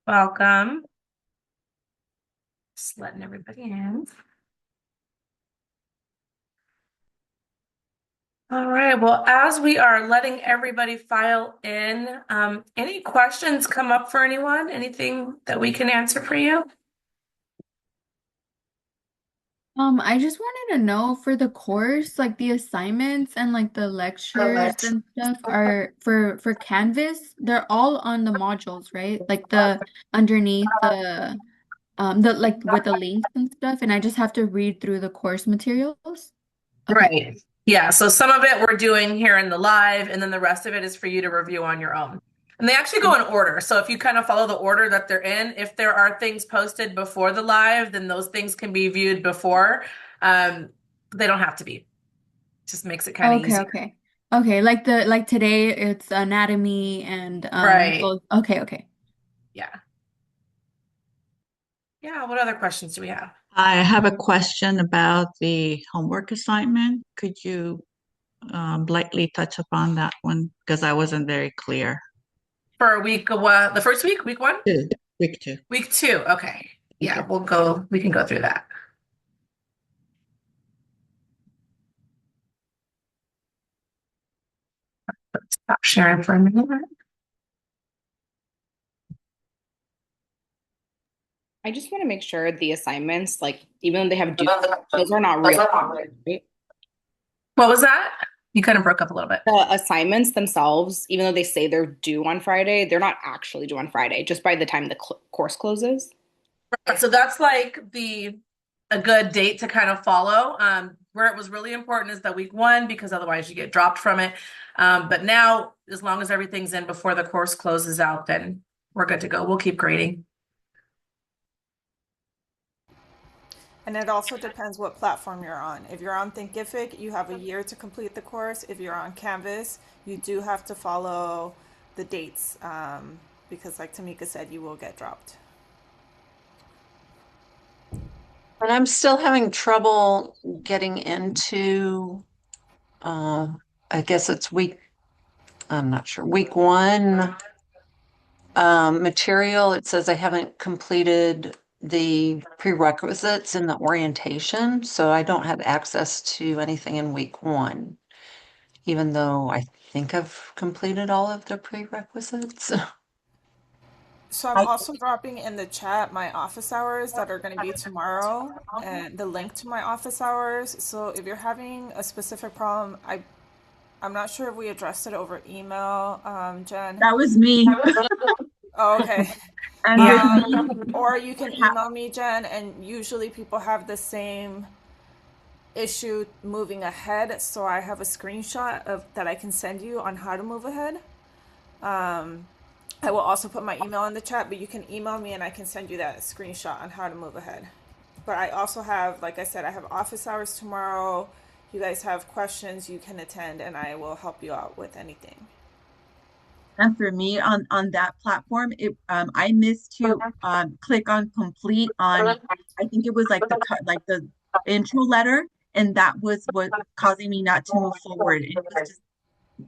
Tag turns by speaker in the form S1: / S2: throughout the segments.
S1: Welcome. Just letting everybody in. All right. Well, as we are letting everybody file in, any questions come up for anyone? Anything that we can answer for you?
S2: I just wanted to know for the course, like the assignments and like the lectures and stuff are for Canvas, they're all on the modules, right? Like the underneath the like with the links and stuff, and I just have to read through the course materials. Okay.
S1: Right. Yeah. So some of it we're doing here in the live, and then the rest of it is for you to review on your own. And they actually go in order. So if you kind of follow the order that they're in, if there are things posted before the live, then those things can be viewed before. Um, they don't have to be. Just makes it kind of
S2: Okay,
S1: easier.
S2: okay. Okay, like today it's anatomy and
S1: Right.
S2: so okay, okay.
S1: Yeah. Yeah. What other questions do we have?
S3: I have a question about the homework assignment. Could you lightly touch upon that one? Because I wasn't very clear.
S1: For week what? The first week? Week one?
S3: Two. Week two.
S1: Week two. Okay.
S3: Thank
S1: Yeah,
S3: you.
S1: we can go through that. Stop sharing for a minute.
S4: I just want to make sure the assignments, like even though they have due, those are not real, right?
S1: What was that? You kind of broke up a little bit.
S4: The assignments themselves, even though they say they're due on Friday, they're not actually due on Friday, just by the time the cl course closes.
S1: So that's like the a good date to kind of follow. Where it was really important is the week one because otherwise you get dropped from it. But now, as long as everything's in before the course closes out, then we're good to go. We'll keep grading.
S5: And it also depends what platform you're on. If you're on Thinkific, you have a year to complete the course. If you're on Canvas, you do have to follow the dates because, like Tamika said, you will get dropped.
S6: And I'm still having trouble getting into, uh, I guess it's I'm not sure, week one material. It says I haven't completed the prerequisites in the orientation, so I don't have access to anything in week one, even though I think I've completed all of the prerequisites.
S5: So I'm also dropping in the chat my office hours that are going to be tomorrow and the link to my office hours. So if you're having a specific problem, I'm not sure if we addressed it over email, Jen.
S2: That was me.
S5: Oh, okay.
S2: And with
S1: Yeah.
S2: me,
S5: Or you can email me, Jen, and usually people have the same issue moving ahead. So I have a screenshot of that I can send you on how to move ahead. I will also put my email in the chat, but you can email me and I can send you that screenshot on how to move ahead. But I also have, like I said, I have office hours tomorrow. You guys have questions, you can attend, and I will help you out with anything.
S7: And for me on that platform, it I missed to click on complete on I think it was like like the intro letter, and that was what causing me not to move forward. It was just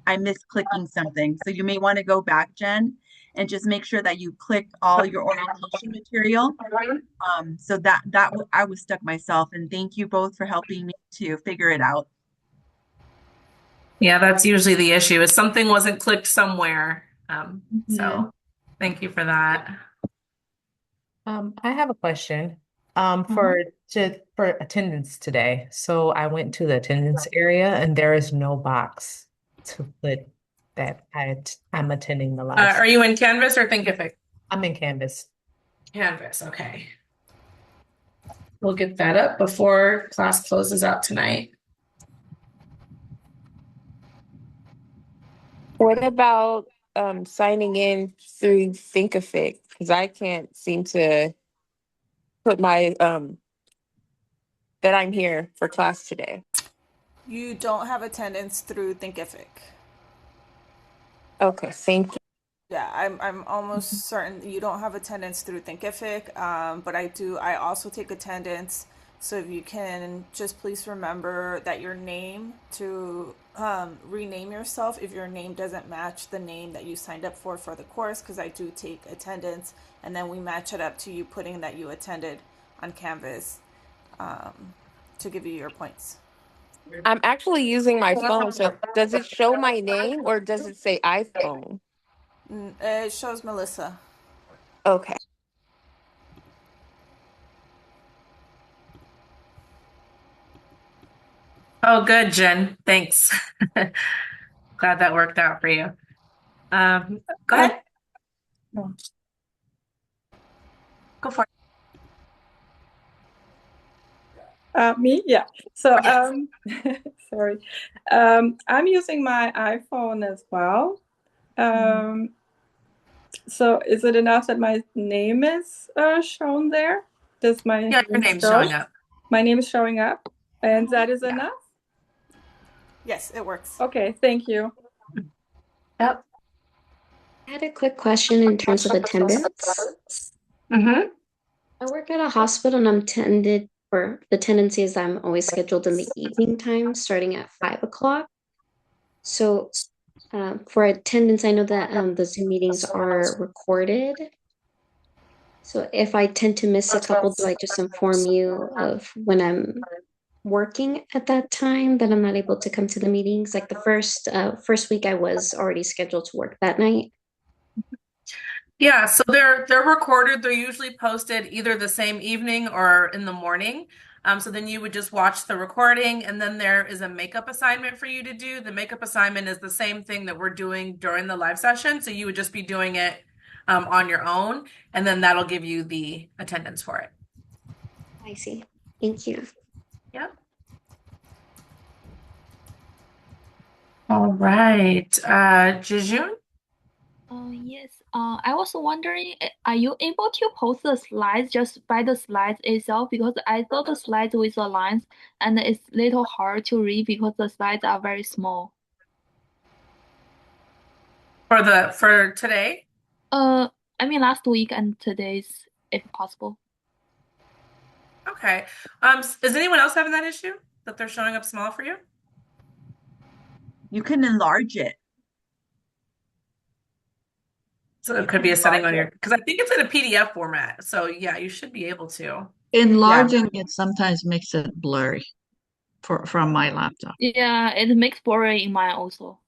S7: I missed clicking something. So you may want to go back, Jen, and just make sure that you click all your orientation material. So I was stuck myself, and thank you both for helping me to figure it out.
S1: Yeah, that's usually the issue is something wasn't clicked somewhere.
S2: Mhm.
S1: So thank you for that.
S8: I have a question
S2: Uh-huh.
S8: for attendance today. So I went to the attendance area and there is no box to put that I'm attending the live.
S1: Are you in Canvas or Thinkific?
S8: I'm in Canvas.
S1: Canvas, okay. We'll get that up before class closes out tonight.
S9: What about signing in through Thinkific? Because I can't seem to put my that I'm here for class today.
S5: You don't have attendance through Thinkific.
S9: Okay, thank you.
S5: Yeah, I'm almost certain you don't have attendance through Thinkific, but I also take attendance So if you can just please remember that your name to rename yourself if your name doesn't match the name that you signed up for the course, because I do take attendance, and then we match it up to you putting that you attended on Canvas to give you your points.
S9: I'm actually using my phone, so does it show my name or does it say iPhone?
S5: It shows Melissa.
S9: Okay.
S1: Oh, good, Jen. Thanks. Glad that worked out for you. Go ahead. Go for
S10: Me? Yeah. So,
S1: it. Yes.
S10: sorry. I'm using my iPhone as well. So is it enough that my name is shown there? Does my
S1: Yeah, your
S10: name
S1: name's
S10: show?
S1: showing up.
S10: My name is showing up, and that is
S1: Yeah.
S10: enough?
S5: Yes, it works.
S10: Okay, thank you.
S1: Yep.
S11: I had a quick question in terms of attendance.
S1: Mm-hmm.
S11: I work at a hospital and I'm attended, or the tendency is I'm always scheduled in the evening time, starting at 5 o'clock. So for attendance, I know that the Zoom meetings are recorded. So if I tend to miss a couple, do I just inform you of when I'm working at that time that I'm not able to come to the meetings? Like the first week I was already scheduled to work that night.
S1: Yeah, so they're recorded. They're usually posted either the same evening or in the morning. So then you would just watch the recording, and then there is a makeup assignment for you to do. The makeup assignment is the same thing that we're doing during the live session. So you would just be doing it on your own, and then that'll give you the attendance for it.
S11: I see. Thank you.
S1: Yep. All right. Jejun?
S12: Yes. I was wondering, are you able to post the slides just by the slides itself? Because I saw the slides with the lines, and it's little hard to read because the slides are very small.
S1: For today?
S12: I mean last week and today's, if possible.
S1: Okay. Is anyone else having that issue that they're showing up small for you?
S7: You can enlarge it.
S1: So it could be a setting on your, because I think it's in a PDF format. So yeah, you should be able to.
S3: Enlarging it sometimes makes it blurry from my laptop.
S12: Yeah, it makes blurry in mine also.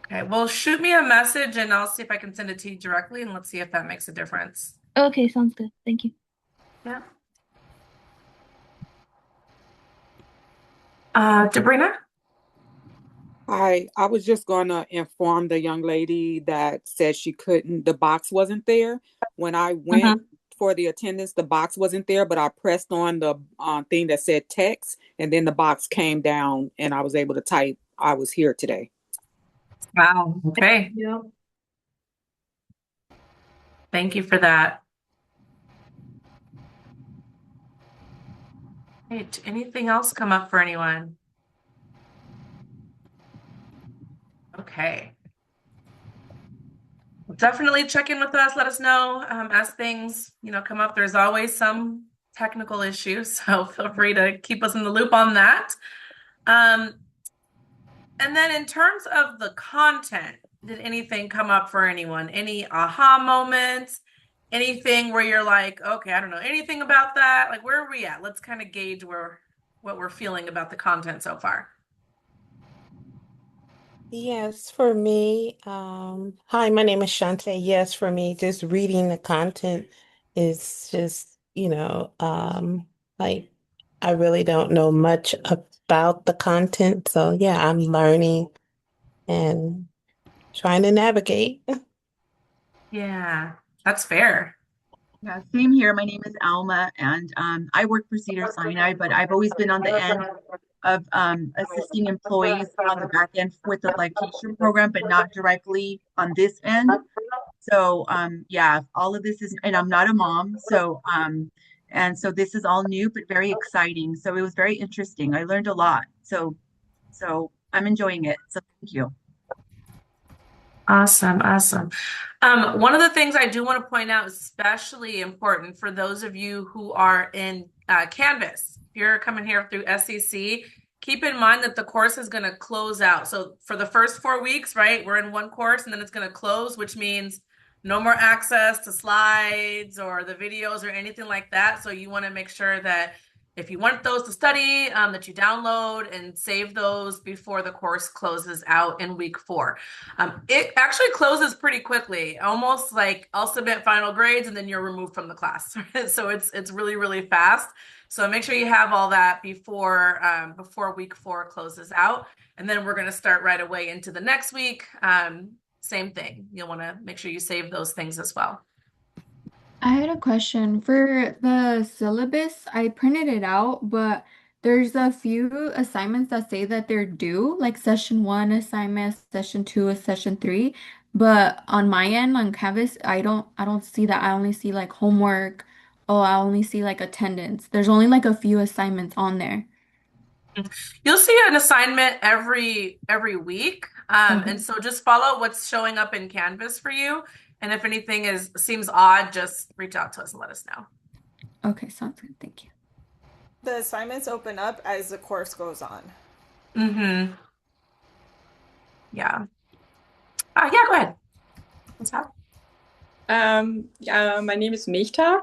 S1: Okay, well, shoot me a message and I'll see if I can send it to you directly, and let's see if that makes a difference.
S12: Okay, sounds good. Thank you.
S1: Yeah. Debrina?
S13: Hi, I was just going to inform the young lady that said she couldn't, the box wasn't there. When I went for the attendance, the box wasn't there, but I pressed on the thing that said text, and then the box came down and I was able to type, I was here today.
S1: Wow. Okay.
S11: Yeah.
S1: Thank you for that. Hey, anything else come up for anyone? Okay. Definitely check in with us. Let us know as things, come up. There's always some technical issues, so feel free to keep us in the loop on that. And then in terms of the content, did anything come up for anyone? Any aha moments? Anything where you're like, okay, I don't know anything about that. Like, where are we at? Let's kind of gauge what we're feeling about the content so far.
S14: Yes, for me, hi, my name is Shante. Yes, for me, just reading the content is just, like I really don't know much about the content. So yeah, I'm learning and trying to navigate.
S1: Yeah, that's fair.
S7: Yeah, same here. My name is Alma, and I work for Cedar Sinai, but I've always been on the end of assisting employees on the back end with the lactation program, but not directly on this end. So yeah, all of this is, and I'm not a mom, so and so this is all new but very exciting. So it was very interesting. I learned a lot. So I'm enjoying it. So thank you.
S1: Awesome, awesome. One of the things I do want to point out, especially important for those of you who are in Canvas, if you're coming here through SEC, keep in mind that the course is going to close out. So for the first 4 weeks, right, we're in one course and then it's going to close, which means no more access to slides or the videos or anything like that. So you want to make sure that if you want those to study, that you download and save those before the course closes out in week 4. It actually closes pretty quickly, almost like I'll submit final grades and then you're removed from the class. So it's really, really fast. So make sure you have all that before week 4 closes out. And then we're going to start right away into the next week. Same thing. You'll want to make sure you save those things as well.
S2: I had a question for the syllabus. I printed it out, but there's a few assignments that say that they're due, like session one assignment, session two, a session three. But on my end, on Canvas, I don't see that. I only see like homework. Oh, I only see like attendance. There's only like a few assignments on there.
S1: You'll see an assignment every week.
S2: Okay.
S1: And so just follow what's showing up in Canvas for you. And if anything seems odd, just reach out to us and let us know.
S2: Okay, sounds good. Thank you.
S5: The assignments open up as the course goes on.
S1: Mm-hmm. Yeah. Yeah, go ahead. What's up?
S10: My name is Mechta,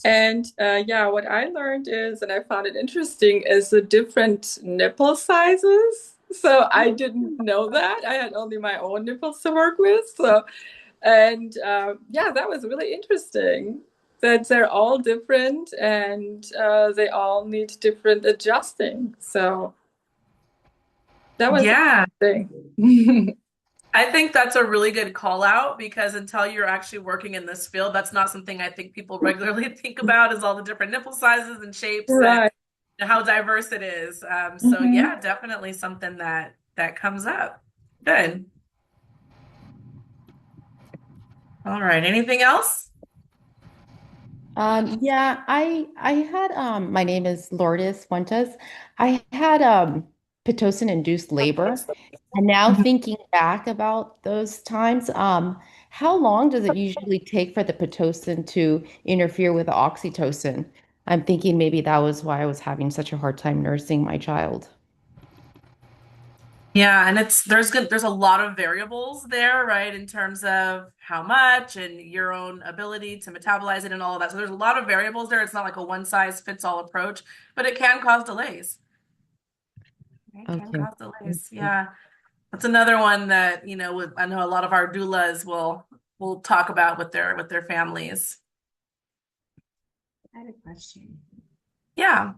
S10: and yeah, what I learned is, and I found it interesting, is the different nipple sizes. So I didn't know that. I had only my own nipples to work with. So, and yeah, that was really interesting. That they're all different and they all need different adjusting. So that was interesting.
S1: I think that's a really good call out because until you're actually working in this field, that's not something I think people regularly think about is all the different nipple sizes and shapes
S10: Right.
S1: and how diverse it is. So yeah, definitely something that comes up. Good. All right. Anything else?
S15: Yeah, I had my name is Lourdes Fuentes. I had Pitocin induced labor, and now thinking back about those times, how long does it usually take for the Pitocin to interfere with the oxytocin? I'm thinking maybe that was why I was having such a hard time nursing my child.
S1: Yeah, and there's a lot of variables there, right, in terms of how much and your own ability to metabolize it and all of that. So there's a lot of variables there. It's not like a one size fits all approach, but it can cause delays. It can
S15: Okay.
S1: cause delays. Yeah. That's another one that, I know a lot of our doulas will talk about with their families.
S16: I had a question.
S1: Yeah.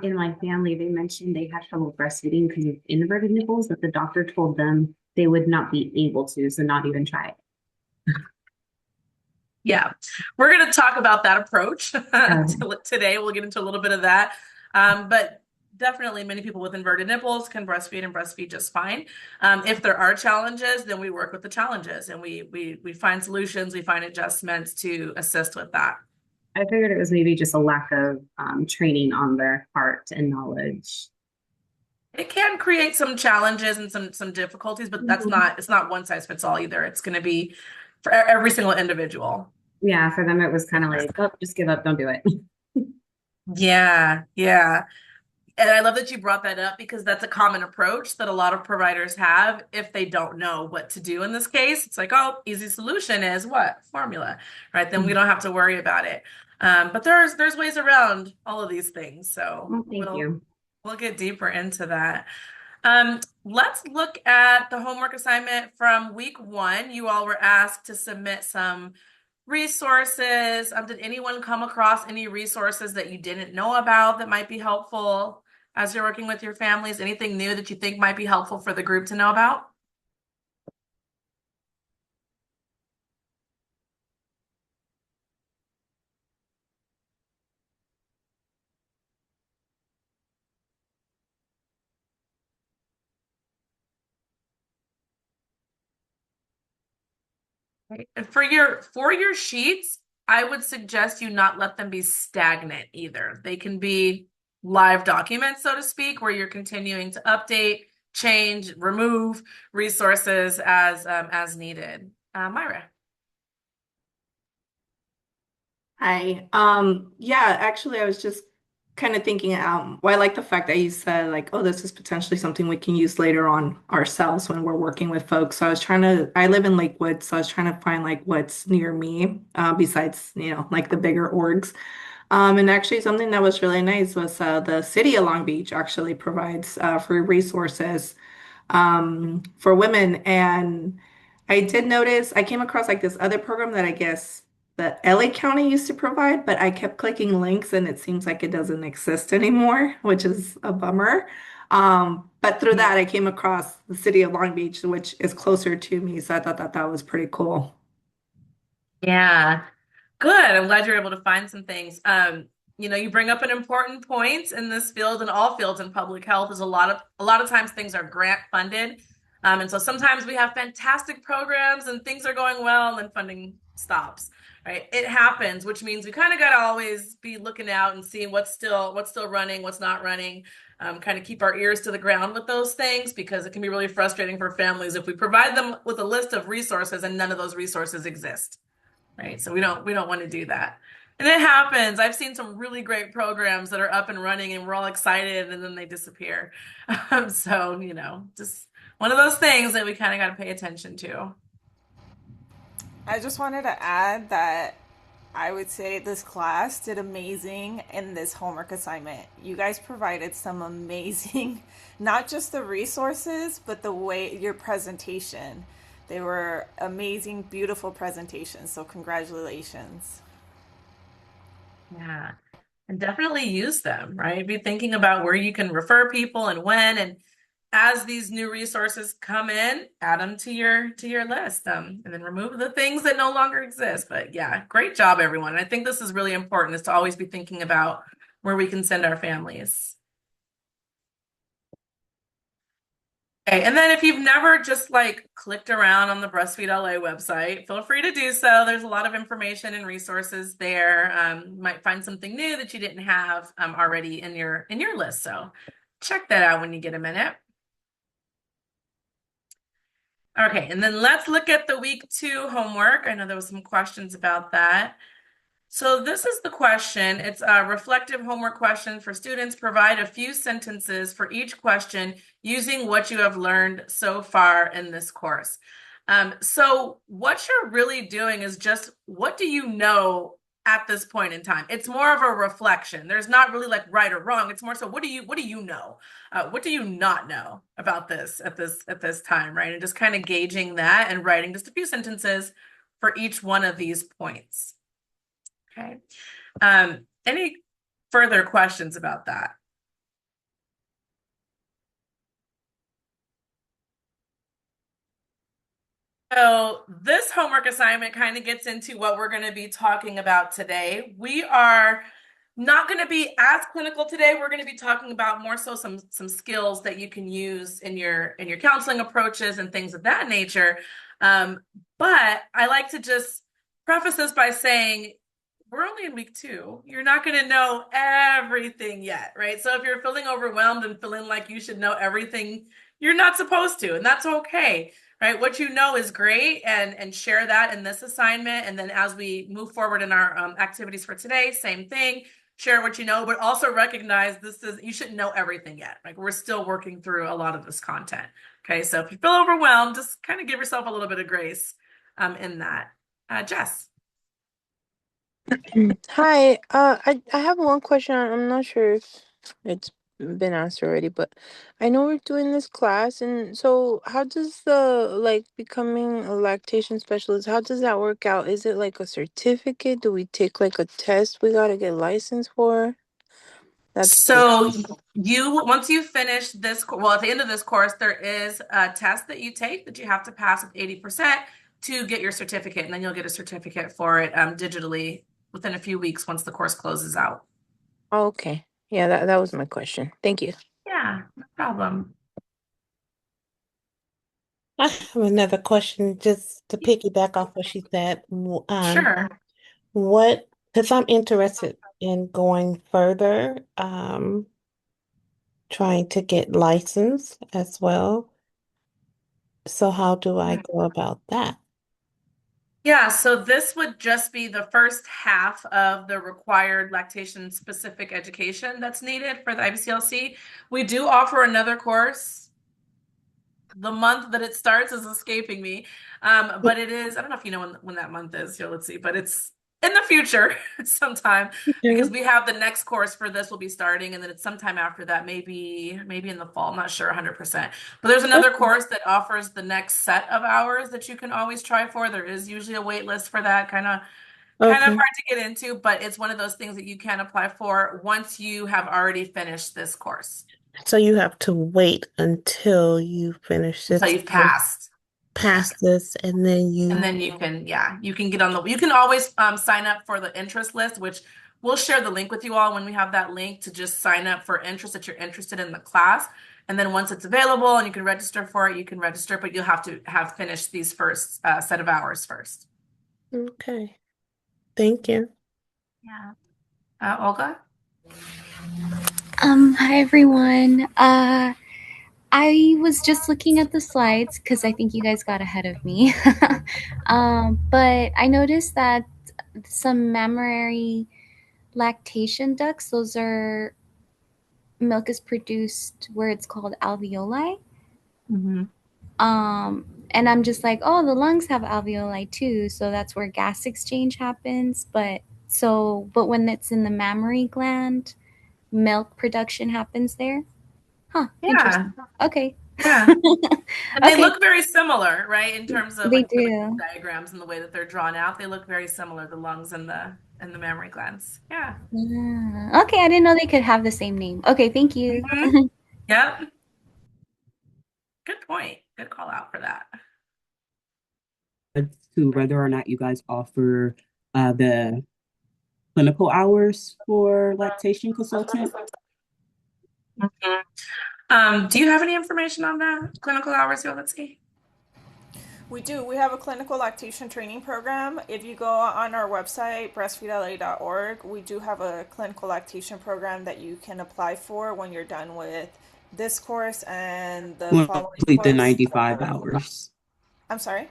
S16: In my family, they mentioned they had trouble breastfeeding because of inverted nipples, but the doctor told them they would not be able to, so not even try it.
S1: Yeah, we're going to talk about that approach today. We'll get into a little bit of that. But definitely many people with inverted nipples can breastfeed and breastfeed just fine. If there are challenges, then we work with the challenges and we find solutions, we find adjustments to assist with that.
S16: I figured it was maybe just a lack of training on their part and knowledge.
S1: It can create some challenges and some difficulties, but it's not one size fits all either. It's going to be for every single individual.
S16: Yeah, for them it was kind of like, oh, just give up, don't do it.
S1: Yeah. And I love that you brought that up because that's a common approach that a lot of providers have if they don't know what to do in this case. It's like, oh, easy solution is what? Formula, right? Then we don't have to worry about it. But there's ways around all of these things. So we'll get deeper into that. Let's look at the homework assignment from week 1. You all were asked to submit some resources. Did anyone come across any resources that you didn't know about that might be helpful as you're working with your families? Anything new that you think might be helpful for the group to know about? For your sheets, I would suggest you not let them be stagnant either. They can be live documents, so to speak, where you're continuing to update, change, remove resources as needed. Myra.
S17: Hi. Yeah, actually, I was just kind of thinking, well, I like the fact that you said like, oh, this is potentially something we can use later on ourselves when we're working with folks. So I live in Lakewood, so I was trying to find like what's near me, besides, like the bigger orgs. And actually something that was really nice was the city of Long Beach actually provides free resources for women. And I did notice I came across like this other program that I guess the LA County used to provide, but I kept clicking links and it seems like it doesn't exist anymore, which is a bummer. But through that, I came across the city of Long Beach, which is closer to me. So I thought that that was pretty cool.
S1: Yeah. Good. I'm glad you're able to find some things. You bring up an important point in this field and all fields in public health is a lot of times things are grant funded. And so sometimes we have fantastic programs and things are going well and then funding stops, right? It happens, which means we kind of got to always be looking out and seeing what's still running, what's not running. Kind of keep our ears to the ground with those things because it can be really frustrating for families if we provide them with a list of resources and none of those resources exist. Right. So we don't want to do that. And it happens. I've seen some really great programs that are up and running and we're all excited and then they disappear. So, just one of those things that we kind of got to pay attention to.
S5: I just wanted to add that I would say this class did amazing in this homework assignment. You guys provided some amazing, not just the resources, but the way your presentation. They were amazing, beautiful presentations. So, congratulations.
S1: Yeah. And definitely use them, right? Be thinking about where you can refer people and when, and as these new resources come in, add them to your list, and then remove the things that no longer exist. But yeah, great job, everyone. I think this is really important, is to always be thinking about where we can send our families. Okay, and then if you've never just like clicked around on the Breastfeed LA website, feel free to do so. There's a lot of information and resources there. You might find something new that you didn't have already in your list. So check that out when you get a minute. Okay, and then let's look at the week 2 homework. I know there was some questions about that. So this is the question. It's a reflective homework question for students. Provide a few sentences for each question using what you have learned so far in this course. So what you're really doing is just, what do you know at this point in time? It's more of a reflection. There's not really like right or wrong. It's more so, what do you know? What do you not know about this at this time, right? And just kind of gauging that and writing just a few sentences for each one of these points. Okay. Any further questions about that? So this homework assignment kind of gets into what we're going to be talking about today. We are not going to be as clinical today. We're going to be talking about more so some skills that you can use in your counseling approaches and things of that nature. But I like to just preface this by saying we're only in week 2. You're not going to know everything yet, right? So if you're feeling overwhelmed and feeling like you should know everything, you're not supposed to, and that's okay, right? What you know is great, and share that in this assignment. And then as we move forward in our activities for today, same thing, share what you know, but also recognize you shouldn't know everything yet. Like, we're still working through a lot of this content. Okay, so if you feel overwhelmed, just kind of give yourself a little bit of grace in that. Jess.
S9: Hi, I have one question. I'm not sure if it's been asked already, but I know we're doing this class, and so how does the like becoming a lactation specialist, how does that work out? Is it like a certificate? Do we take like a test we gotta get licensed for? That's
S1: So once you finish this, well, at the end of this course, there is a test that you take that you have to pass with 80% to get your certificate, and then you'll get a certificate for it digitally within a few weeks once the course closes out.
S9: okay. Yeah, that was my question. Thank you.
S1: Yeah, no problem.
S14: I have another question just to piggyback off what she said.
S1: Sure.
S14: Because I'm interested in going further, trying to get licensed as well. So how do I go about that?
S1: Yeah, so this would just be the first half of the required lactation specific education that's needed for the IBCLC. We do offer another course. The month that it starts is escaping me. But it is, I don't know if you know when that month is. Here, let's see, but it's in the future sometime because we have the next course for this will be starting, and then it's sometime after that, maybe in the fall. I'm not sure 100%. But there's another course that offers the next set of hours that you can always try for. There is usually a wait list for that, kind of
S14: Okay.
S1: hard to get into, but it's one of those things that you can apply for once you have already finished this course.
S14: So you have to wait until you finish
S1: Until
S14: this,
S1: you've passed.
S14: pass this, and then
S1: And then you can, you can get on the, you can always sign up for the interest list, which we'll share the link with you all when we have that link to just sign up for interest that you're interested in the class. And then once it's available and you can register for it, you can register, but you'll have to have finished these first set of hours first.
S14: Okay. Thank you.
S1: Yeah. Olga?
S18: Hi everyone. I was just looking at the slides because I think you guys got ahead of me. But I noticed that some mammary lactation ducts, those are milk is produced where it's called alveoli. And I'm just like, oh, the lungs have alveoli too, so that's where gas exchange happens. But when it's in the mammary gland, milk production happens there. Huh,
S1: Yeah.
S18: interesting. Okay.
S1: Yeah. And they
S18: Okay.
S1: look very similar, right? In terms of
S18: They
S1: like the
S18: do.
S1: diagrams and the way that they're drawn out, they look very similar, the lungs and the mammary glands. Yeah.
S18: Okay, I didn't know they could have the same name. Okay, thank you.
S1: Yep. Good point. Good call out for that.
S19: To whether or not you guys offer the clinical hours for lactation consultant.
S1: Do you have any information on that? Clinical hours here? Let's see.
S5: We do. We have a clinical lactation training program. If you go on our website, breastfeedla.org, we do have a clinical lactation program that you can apply for when you're done with this course and the following
S19: Complete the
S5: course.
S19: 95 hours.
S5: I'm sorry?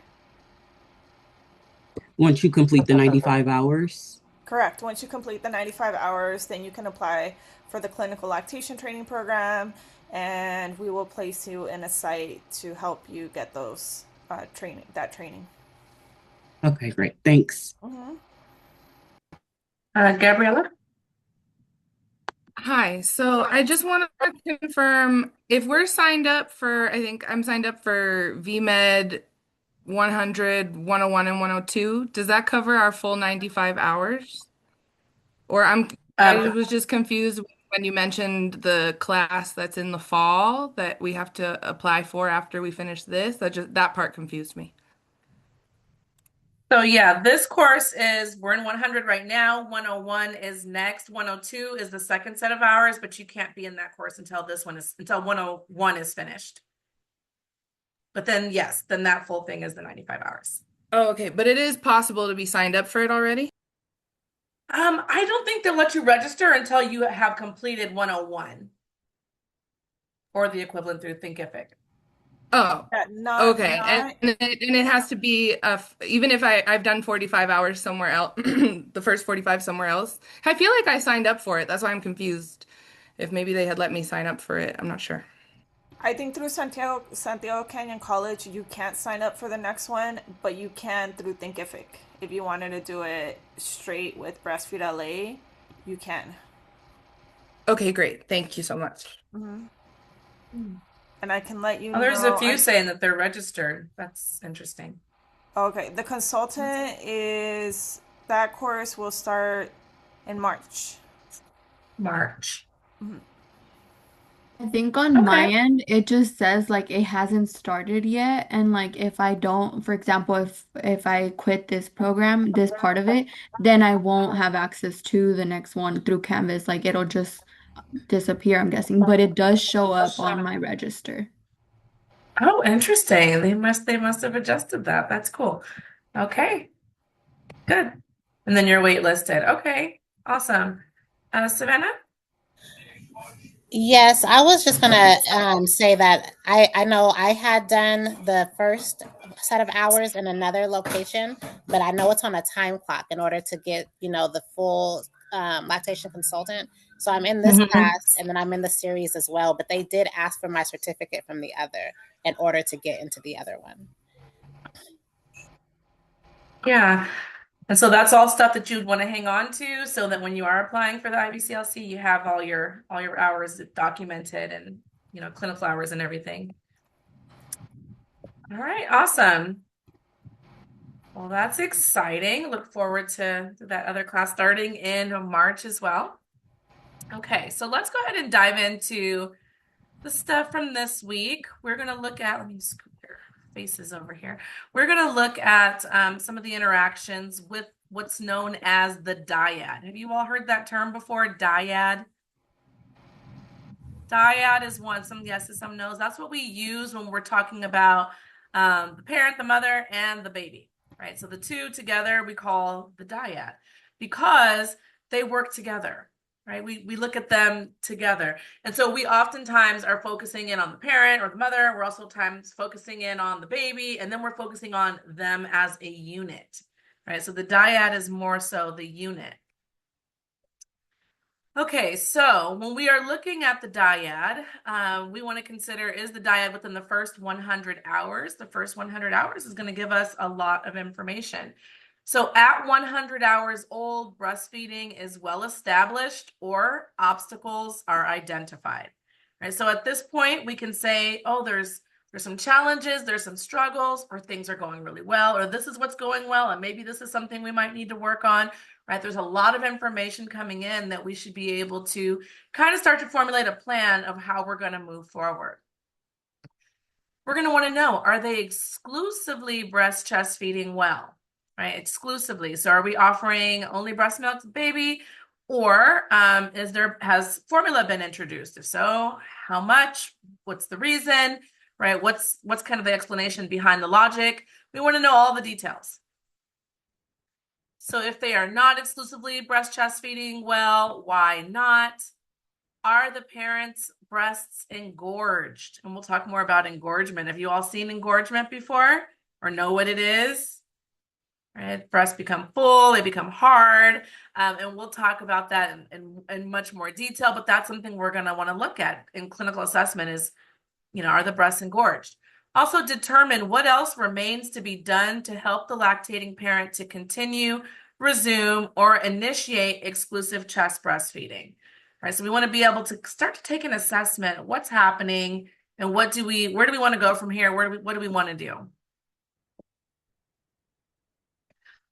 S19: Once you complete the 95 hours.
S5: Correct. Once you complete the 95 hours, then you can apply for the clinical lactation training program, and we will place you in a site to help you get those training.
S19: Okay, great. Thanks.
S1: Gabriella?
S20: Hi. So I just want to confirm if we're signed up for, I think I'm signed up for VMED 100, 101, and 102. Does that cover our full 95 hours? Or I was just confused when you mentioned the class that's in the fall that we have to apply for after we finish this. That part confused me.
S1: So yeah, this course we're in 100 right now. 101 is next. 102 is the second set of hours, but you can't be in that course until 101 is finished. But then yes, then that full thing is the 95 hours.
S20: Oh, okay. But it is possible to be signed up for it already?
S1: I don't think they'll let you register until you have completed 101 or the equivalent through Thinkific.
S20: Oh,
S5: Yeah,
S20: okay. And it has to be even if I've done 45 hours somewhere else, the first 45 somewhere else. I feel like I signed up for it. That's why I'm confused. If maybe they had let me sign up for it, I'm not sure.
S5: I think through Santiago Canyon College, you can't sign up for the next one, but you can through Thinkific. If you wanted to do it straight with Breastfeed LA, you can.
S20: Okay, great. Thank you so much.
S5: And I can let you
S1: Oh,
S5: know.
S1: there's a few saying that they're registered. That's interesting.
S5: Okay, the consultant is that course will start in March.
S2: I think on my end, it just says like it hasn't started yet. And like if I don't, for example, if I quit this program, this part of it, then I won't have access to the next one through Canvas. Like it'll just disappear, I'm guessing. But it does show up on my register.
S1: Oh, interesting. They must have adjusted that. That's cool. Okay. Good. And then you're waitlisted. Okay. Awesome. Savannah?
S21: Yes, I was just gonna say that I know I had done the first set of hours in another location, but I know it's on a time clock in order to get, the full lactation consultant. So I'm in this
S1: Mhm.
S21: class and then I'm in the series as well, but they did ask for my certificate from the other in order to get into the other one.
S1: Yeah. And so that's all stuff that you'd want to hang on to so that when you are applying for the IBCLC, you have all your hours documented and, clinical hours and everything. All right, awesome. Well, that's exciting. Look forward to that other class starting in March as well. Okay, so let's go ahead and dive into the stuff from this week. We're going to look at, let me scoot your faces over here. We're going to look at some of the interactions with what's known as the dyad. Have you all heard that term before, dyad? Dyad is one, some yeses, some nos. That's what we use when we're talking about the parent, the mother, and the baby, right? So the two together we call the dyad because they work together, right? We look at them together. And so we oftentimes are focusing in on the parent or the mother. We're also times focusing in on the baby, and then we're focusing on them as a unit, right? So the dyad is more so the unit. Okay, so when we are looking at the dyad, we want to consider, is the dyad within the first 100 hours? The first 100 hours is going to give us a lot of information. So at 100 hours old, breastfeeding is well established or obstacles are identified. Right? So at this point, we can say, oh, there's some challenges, there's some struggles, or things are going really well, or this is what's going well, and maybe this is something we might need to work on. Right? There's a lot of information coming in that we should be able to kind of start to formulate a plan of how we're going to move forward. We're going to want to know, are they exclusively breast chest feeding well? Right? Exclusively. So are we offering only breast milk to baby, or has formula been introduced? If so, how much? What's the reason? Right? What's kind of the explanation behind the logic? We want to know all the details. So if they are not exclusively breast chest feeding well, why not? Are the parents' breasts engorged? And we'll talk more about engorgement. Have you all seen engorgement before or know what it is? Right? Breasts become full, they become hard. And we'll talk about that in much more detail, but that's something we're going to want to look at in clinical assessment is, are the breasts engorged? Also determine what else remains to be done to help the lactating parent to continue, resume, or initiate exclusive chest breastfeeding. Right, so we want to be able to start to take an assessment. What's happening, and where do we want to go from here? What do we want to do?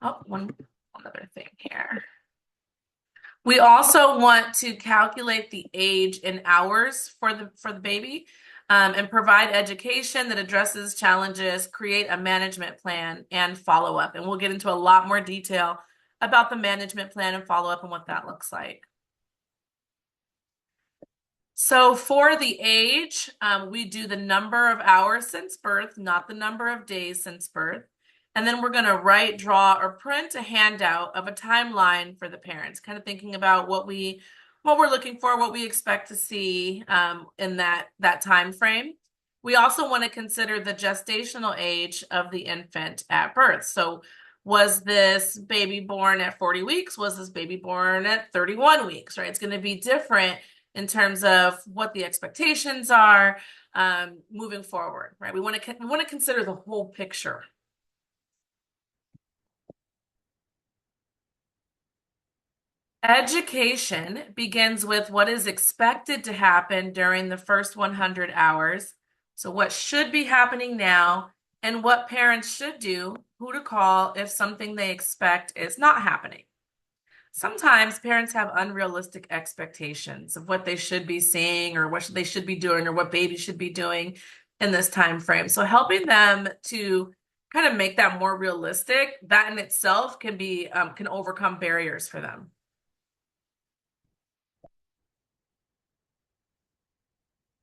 S1: Oh, one other thing here. We also want to calculate the age in hours for the baby. And provide education that addresses challenges, create a management plan, and follow up. And we'll get into a lot more detail about the management plan and follow up and what that looks like. So for the age, we do the number of hours since birth, not the number of days since birth. And then we're going to write, draw, or print a handout of a timeline for the parents, kind of thinking about what we're looking for, what we expect to see in that time frame. We also want to consider the gestational age of the infant at birth. So was this baby born at 40 weeks? Was this baby born at 31 weeks, right? It's going to be different in terms of what the expectations are moving forward, right? We want to consider the whole picture. Education begins with what is expected to happen during the first 100 hours. So what should be happening now and what parents should do, who to call if something they expect is not happening. Sometimes parents have unrealistic expectations of what they should be seeing or what they should be doing or what baby should be doing in this time frame. So helping them to kind of make that more realistic, that in itself can overcome barriers for them.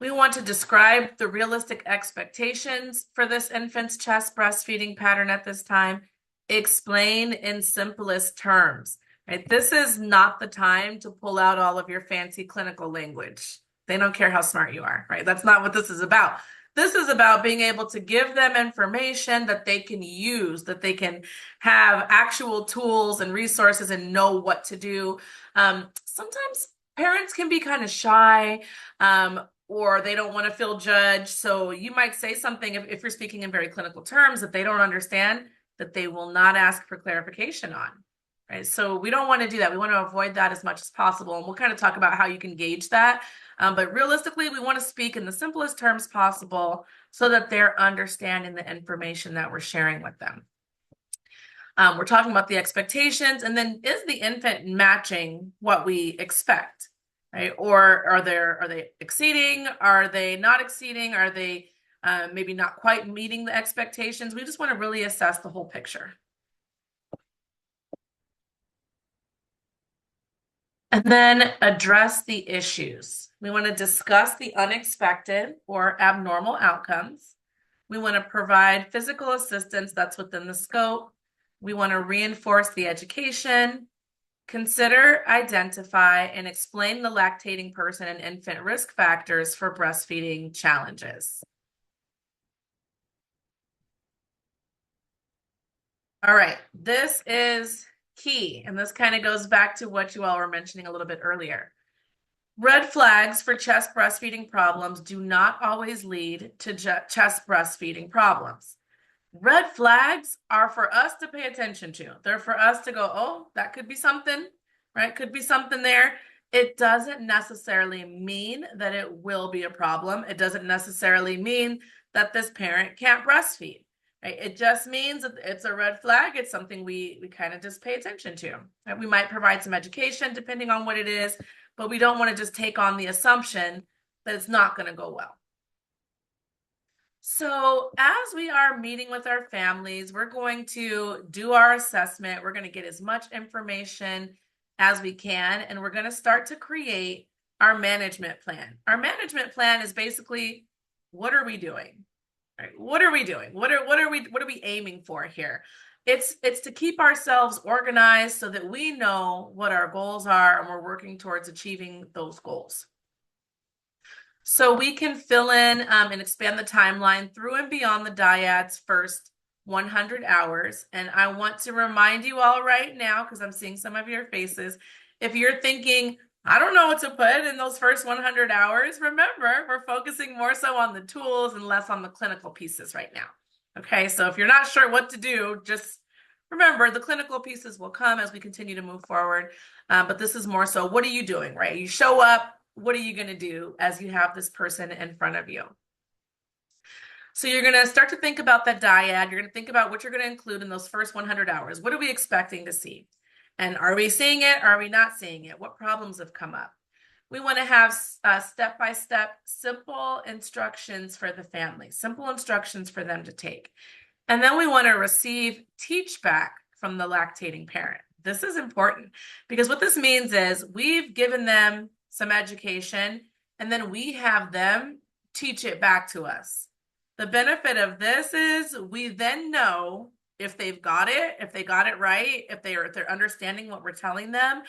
S1: We want to describe the realistic expectations for this infant's chest breastfeeding pattern at this time. Explain in simplest terms. Right? This is not the time to pull out all of your fancy clinical language. They don't care how smart you are, right? That's not what this is about. This is about being able to give them information that they can use, that they can have actual tools and resources and know what to do. Sometimes parents can be kind of shy, or they don't want to feel judged. So you might say something, if you're speaking in very clinical terms, that they don't understand, that they will not ask for clarification on. Right. So we don't want to do that. We want to avoid that as much as possible. And we'll kind of talk about how you can gauge that. But realistically, we want to speak in the simplest terms possible so that they're understanding the information that we're sharing with them. We're talking about the expectations, and then is the infant matching what we expect, right? Or are they exceeding? Are they not exceeding? Are they maybe not quite meeting the expectations? We just want to really assess the whole picture. And then address the issues. We want to discuss the unexpected or abnormal outcomes. We want to provide physical assistance that's within the scope. We want to reinforce the education, consider, identify, and explain the lactating person and infant risk factors for breastfeeding challenges. All right, this is key, and this kind of goes back to what you all were mentioning a little bit earlier. Red flags for chest breastfeeding problems do not always lead to chest breastfeeding problems. Red flags are for us to pay attention to. They're for us to go, oh, that could be something, right? Could be something there. It doesn't necessarily mean that it will be a problem. It doesn't necessarily mean that this parent can't breastfeed. Right? It just means that it's a red flag. It's something we kind of just pay attention to. Right? We might provide some education depending on what it is, but we don't want to just take on the assumption that it's not going to go well. So as we are meeting with our families, we're going to do our assessment. We're going to get as much information as we can, and we're going to start to create our management plan. Our management plan is basically, what are we doing? Right? What are we doing? What are we aiming for here? It's to keep ourselves organized so that we know what our goals are and we're working towards achieving those goals. So we can fill in and expand the timeline through and beyond the dyad's first 100 hours. And I want to remind you all right now, because I'm seeing some of your faces, if you're thinking, I don't know what to put in those first 100 hours, remember, we're focusing more so on the tools and less on the clinical pieces right now. Okay, so if you're not sure what to do, just remember the clinical pieces will come as we continue to move forward. But this is more so, what are you doing, right? You show up, what are you going to do as you have this person in front of you? So you're going to start to think about that dyad. You're going to think about what you're going to include in those first 100 hours. What are we expecting to see? And are we seeing it? Are we not seeing it? What problems have come up? We want to have step-by-step simple instructions for the family, simple instructions for them to take. And then we want to receive teach back from the lactating parent. This is important because what this means is we've given them some education, and then we have them teach it back to us. The benefit of this is we then know if they've got it, if they got it right, if they're understanding what we're telling them,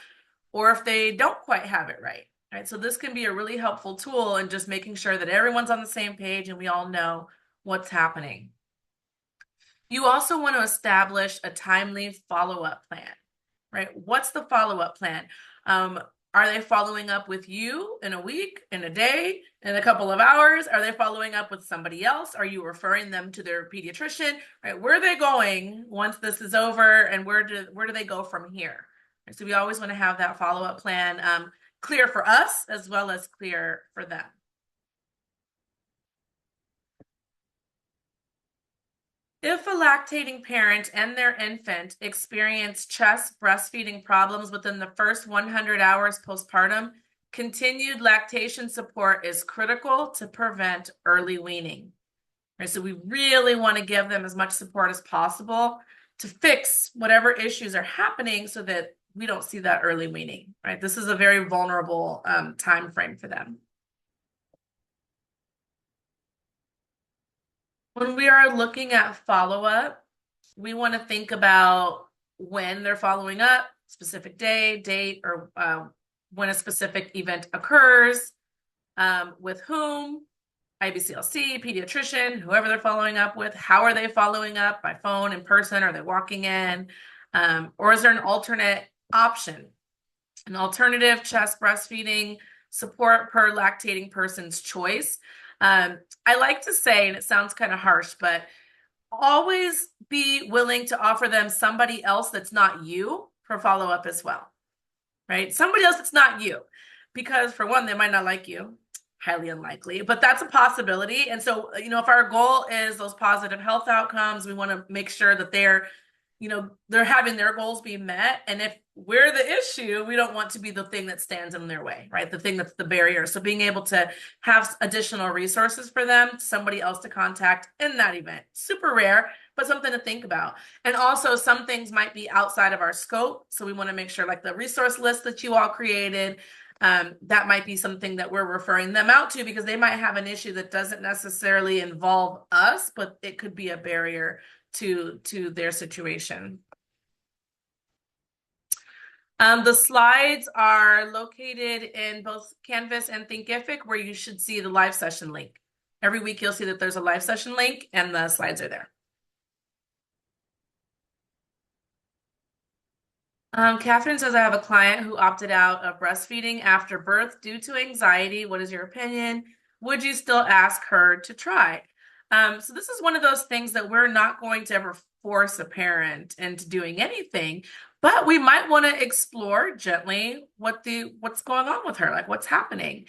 S1: or if they don't quite have it right. Right? So this can be a really helpful tool in just making sure that everyone's on the same page and we all know what's happening. You also want to establish a timely follow-up plan, right? What's the follow-up plan? Are they following up with you in a week, in a day, in a couple of hours? Are they following up with somebody else? Are you referring them to their pediatrician? Right? Where are they going once this is over, and where do they go from here? So we always want to have that follow-up plan clear for us as well as clear for them. If a lactating parent and their infant experience chest breastfeeding problems within the first 100 hours postpartum, continued lactation support is critical to prevent early weaning. Right, so we really want to give them as much support as possible to fix whatever issues are happening so that we don't see that early weaning. Right, this is a very vulnerable time frame for them. When we are looking at follow-up, we want to think about when they're following up, specific day, date, or when a specific event occurs. with whom, IBCLC, pediatrician, whoever they're following up with. How are they following up? By phone, in person? Are they walking in? Or is there an alternate option? An alternative chest breastfeeding support per lactating person's choice. I like to say, and it sounds kind of harsh, but always be willing to offer them somebody else that's not you for follow-up as well, right? Somebody else that's not you, because for one, they might not like you, highly unlikely, but that's a possibility. And so, if our goal is those positive health outcomes, we want to make sure that they're having their goals be met. And if we're the issue, we don't want to be the thing that stands in their way, right? The thing that's the barrier. So being able to have additional resources for them, somebody else to contact in that event, super rare, but something to think about. And also some things might be outside of our scope. So we want to make sure, like the resource list that you all created, that might be something that we're referring them out to, because they might have an issue that doesn't necessarily involve us, but it could be a barrier to their situation. The slides are located in both Canvas and Thinkific, where you should see the live session link. Every week you'll see that there's a live session link and the slides are there. Catherine says, I have a client who opted out of breastfeeding after birth due to anxiety. What is your opinion? Would you still ask her to try? So this is one of those things that we're not going to ever force a parent into doing anything, but we might want to explore gently what's going on with her, like what's happening.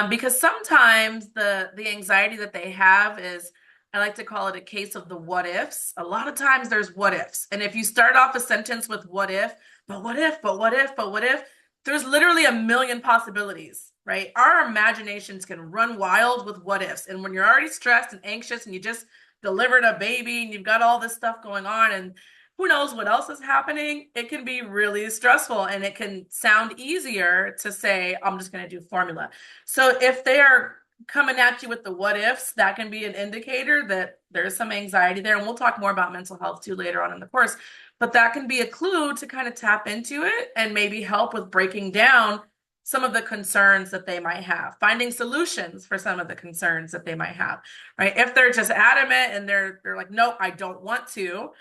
S1: Because sometimes the anxiety that they have is, I like to call it a case of the what ifs. A lot of times there's what ifs. And if you start off a sentence with what if, but what if, but what if, but what if, there's literally a million possibilities, right? Our imaginations can run wild with what ifs. And when you're already stressed and anxious and you just delivered a baby and you've got all this stuff going on and who knows what else is happening, it can be really stressful, and it can sound easier to say, I'm just going to do formula. So if they are coming at you with the what ifs, that can be an indicator that there's some anxiety there. And we'll talk more about mental health too later on in the course, but that can be a clue to kind of tap into it and maybe help with breaking down some of the concerns that they might have, finding solutions for some of the concerns that they might have, right? If they're just adamant and they're like, nope, I don't want to,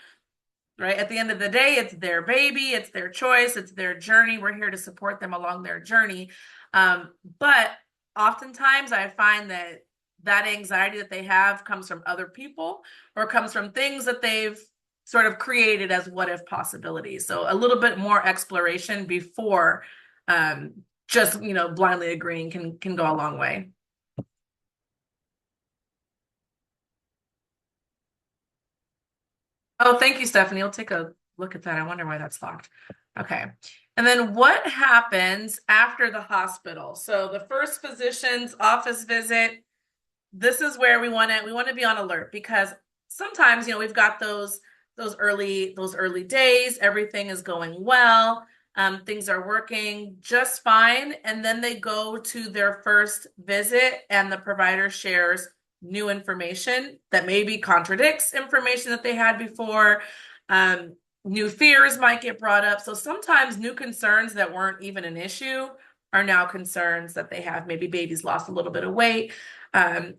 S1: right? At the end of the day, it's their baby, it's their choice, it's their journey. We're here to support them along their journey. But oftentimes I find that anxiety that they have comes from other people or comes from things that they've sort of created as what if possibilities. So a little bit more exploration before just blindly agreeing can go a long way. Oh, thank you, Stephanie. I'll take a look at that. I wonder why that's locked. Okay. And then what happens after the hospital? So the first physician's office visit, this is where we want to be on alert, because sometimes, we've got those early days, everything is going well. Things are working just fine. And then they go to their first visit and the provider shares new information that maybe contradicts information that they had before. New fears might get brought up. So sometimes new concerns that weren't even an issue are now concerns that they have. Maybe baby's lost a little bit of weight.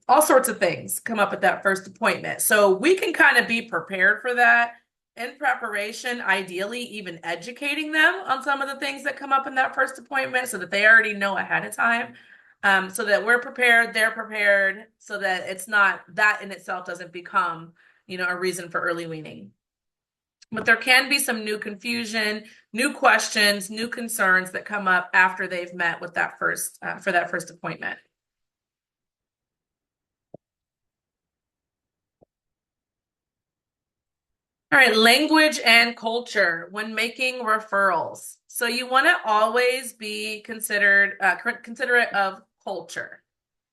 S1: All sorts of things come up at that first appointment. So we can kind of be prepared for that in preparation, ideally even educating them on some of the things that come up in that first appointment so that they already know ahead of time. So that we're prepared, they're prepared, so that it's not, that in itself doesn't become, a reason for early weaning. But there can be some new confusion, new questions, new concerns that come up after they've met with that first, for that first appointment. All right, language and culture when making referrals. So you want to always be considerate of culture.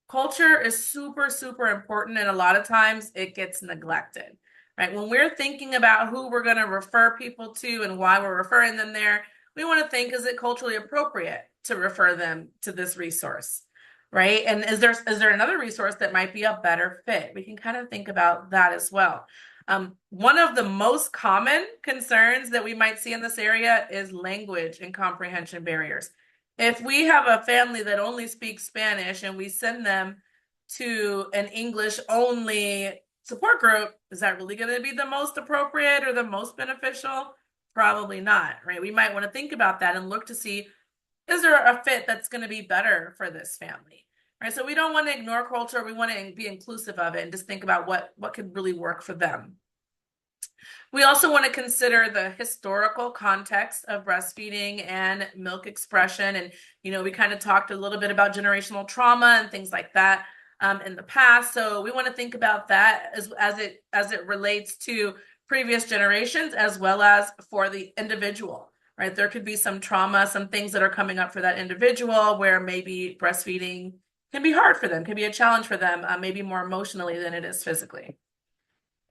S1: Culture is super, super important, and a lot of times it gets neglected, right? When we're thinking about who we're going to refer people to and why we're referring them there, we want to think, is it culturally appropriate to refer them to this resource, right? And is there another resource that might be a better fit? We can kind of think about that as well. One of the most common concerns that we might see in this area is language and comprehension barriers. If we have a family that only speaks Spanish and we send them to an English only support group, is that really going to be the most appropriate or the most beneficial? Probably not, right? We might want to think about that and look to see, is there a fit that's going to be better for this family, right? So we don't want to ignore culture. We want to be inclusive of it and just think about what could really work for them. We also want to consider the historical context of breastfeeding and milk expression. And, we kind of talked a little bit about generational trauma and things like that in the past. So we want to think about that as it relates to previous generations, as well as for the individual, right? There could be some trauma, some things that are coming up for that individual where maybe breastfeeding can be hard for them, can be a challenge for them, maybe more emotionally than it is physically.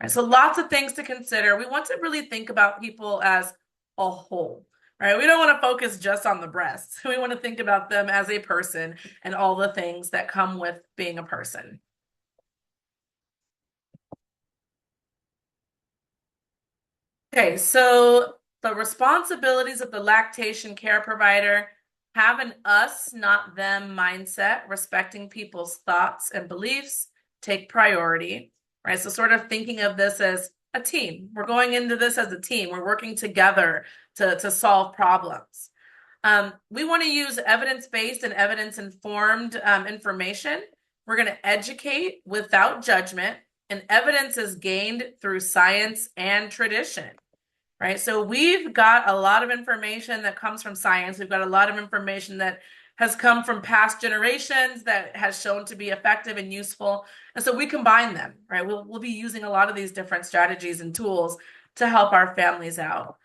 S1: Right, so lots of things to consider. We want to really think about people as a whole, right? We don't want to focus just on the breasts. We want to think about them as a person and all the things that come with being a person. Okay, so the responsibilities of the lactation care provider have an us, not them mindset, respecting people's thoughts and beliefs, take priority, right? So sort of thinking of this as a team. We're going into this as a team. We're working together to solve problems. We want to use evidence-based and evidence-informed information. We're going to educate without judgment, and evidence is gained through science and tradition. Right. So we've got a lot of information that comes from science. We've got a lot of information that has come from past generations that has shown to be effective and useful. And so we combine them, right? We'll be using a lot of these different strategies and tools to help our families out.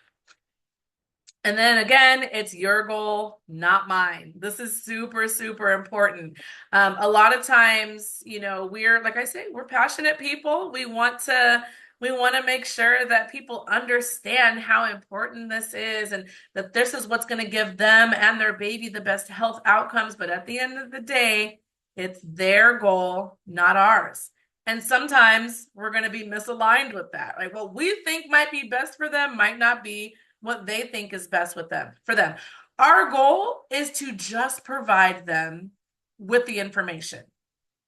S1: And then again, it's your goal, not mine. This is super, super important. A lot of times, we're, like I say, we're passionate people. We want to make sure that people understand how important this is and that this is what's going to give them and their baby the best health outcomes. But at the end of the day, it's their goal, not ours. And sometimes we're going to be misaligned with that. Like what we think might be best for them might not be what they think is best for them. Our goal is to just provide them with the information,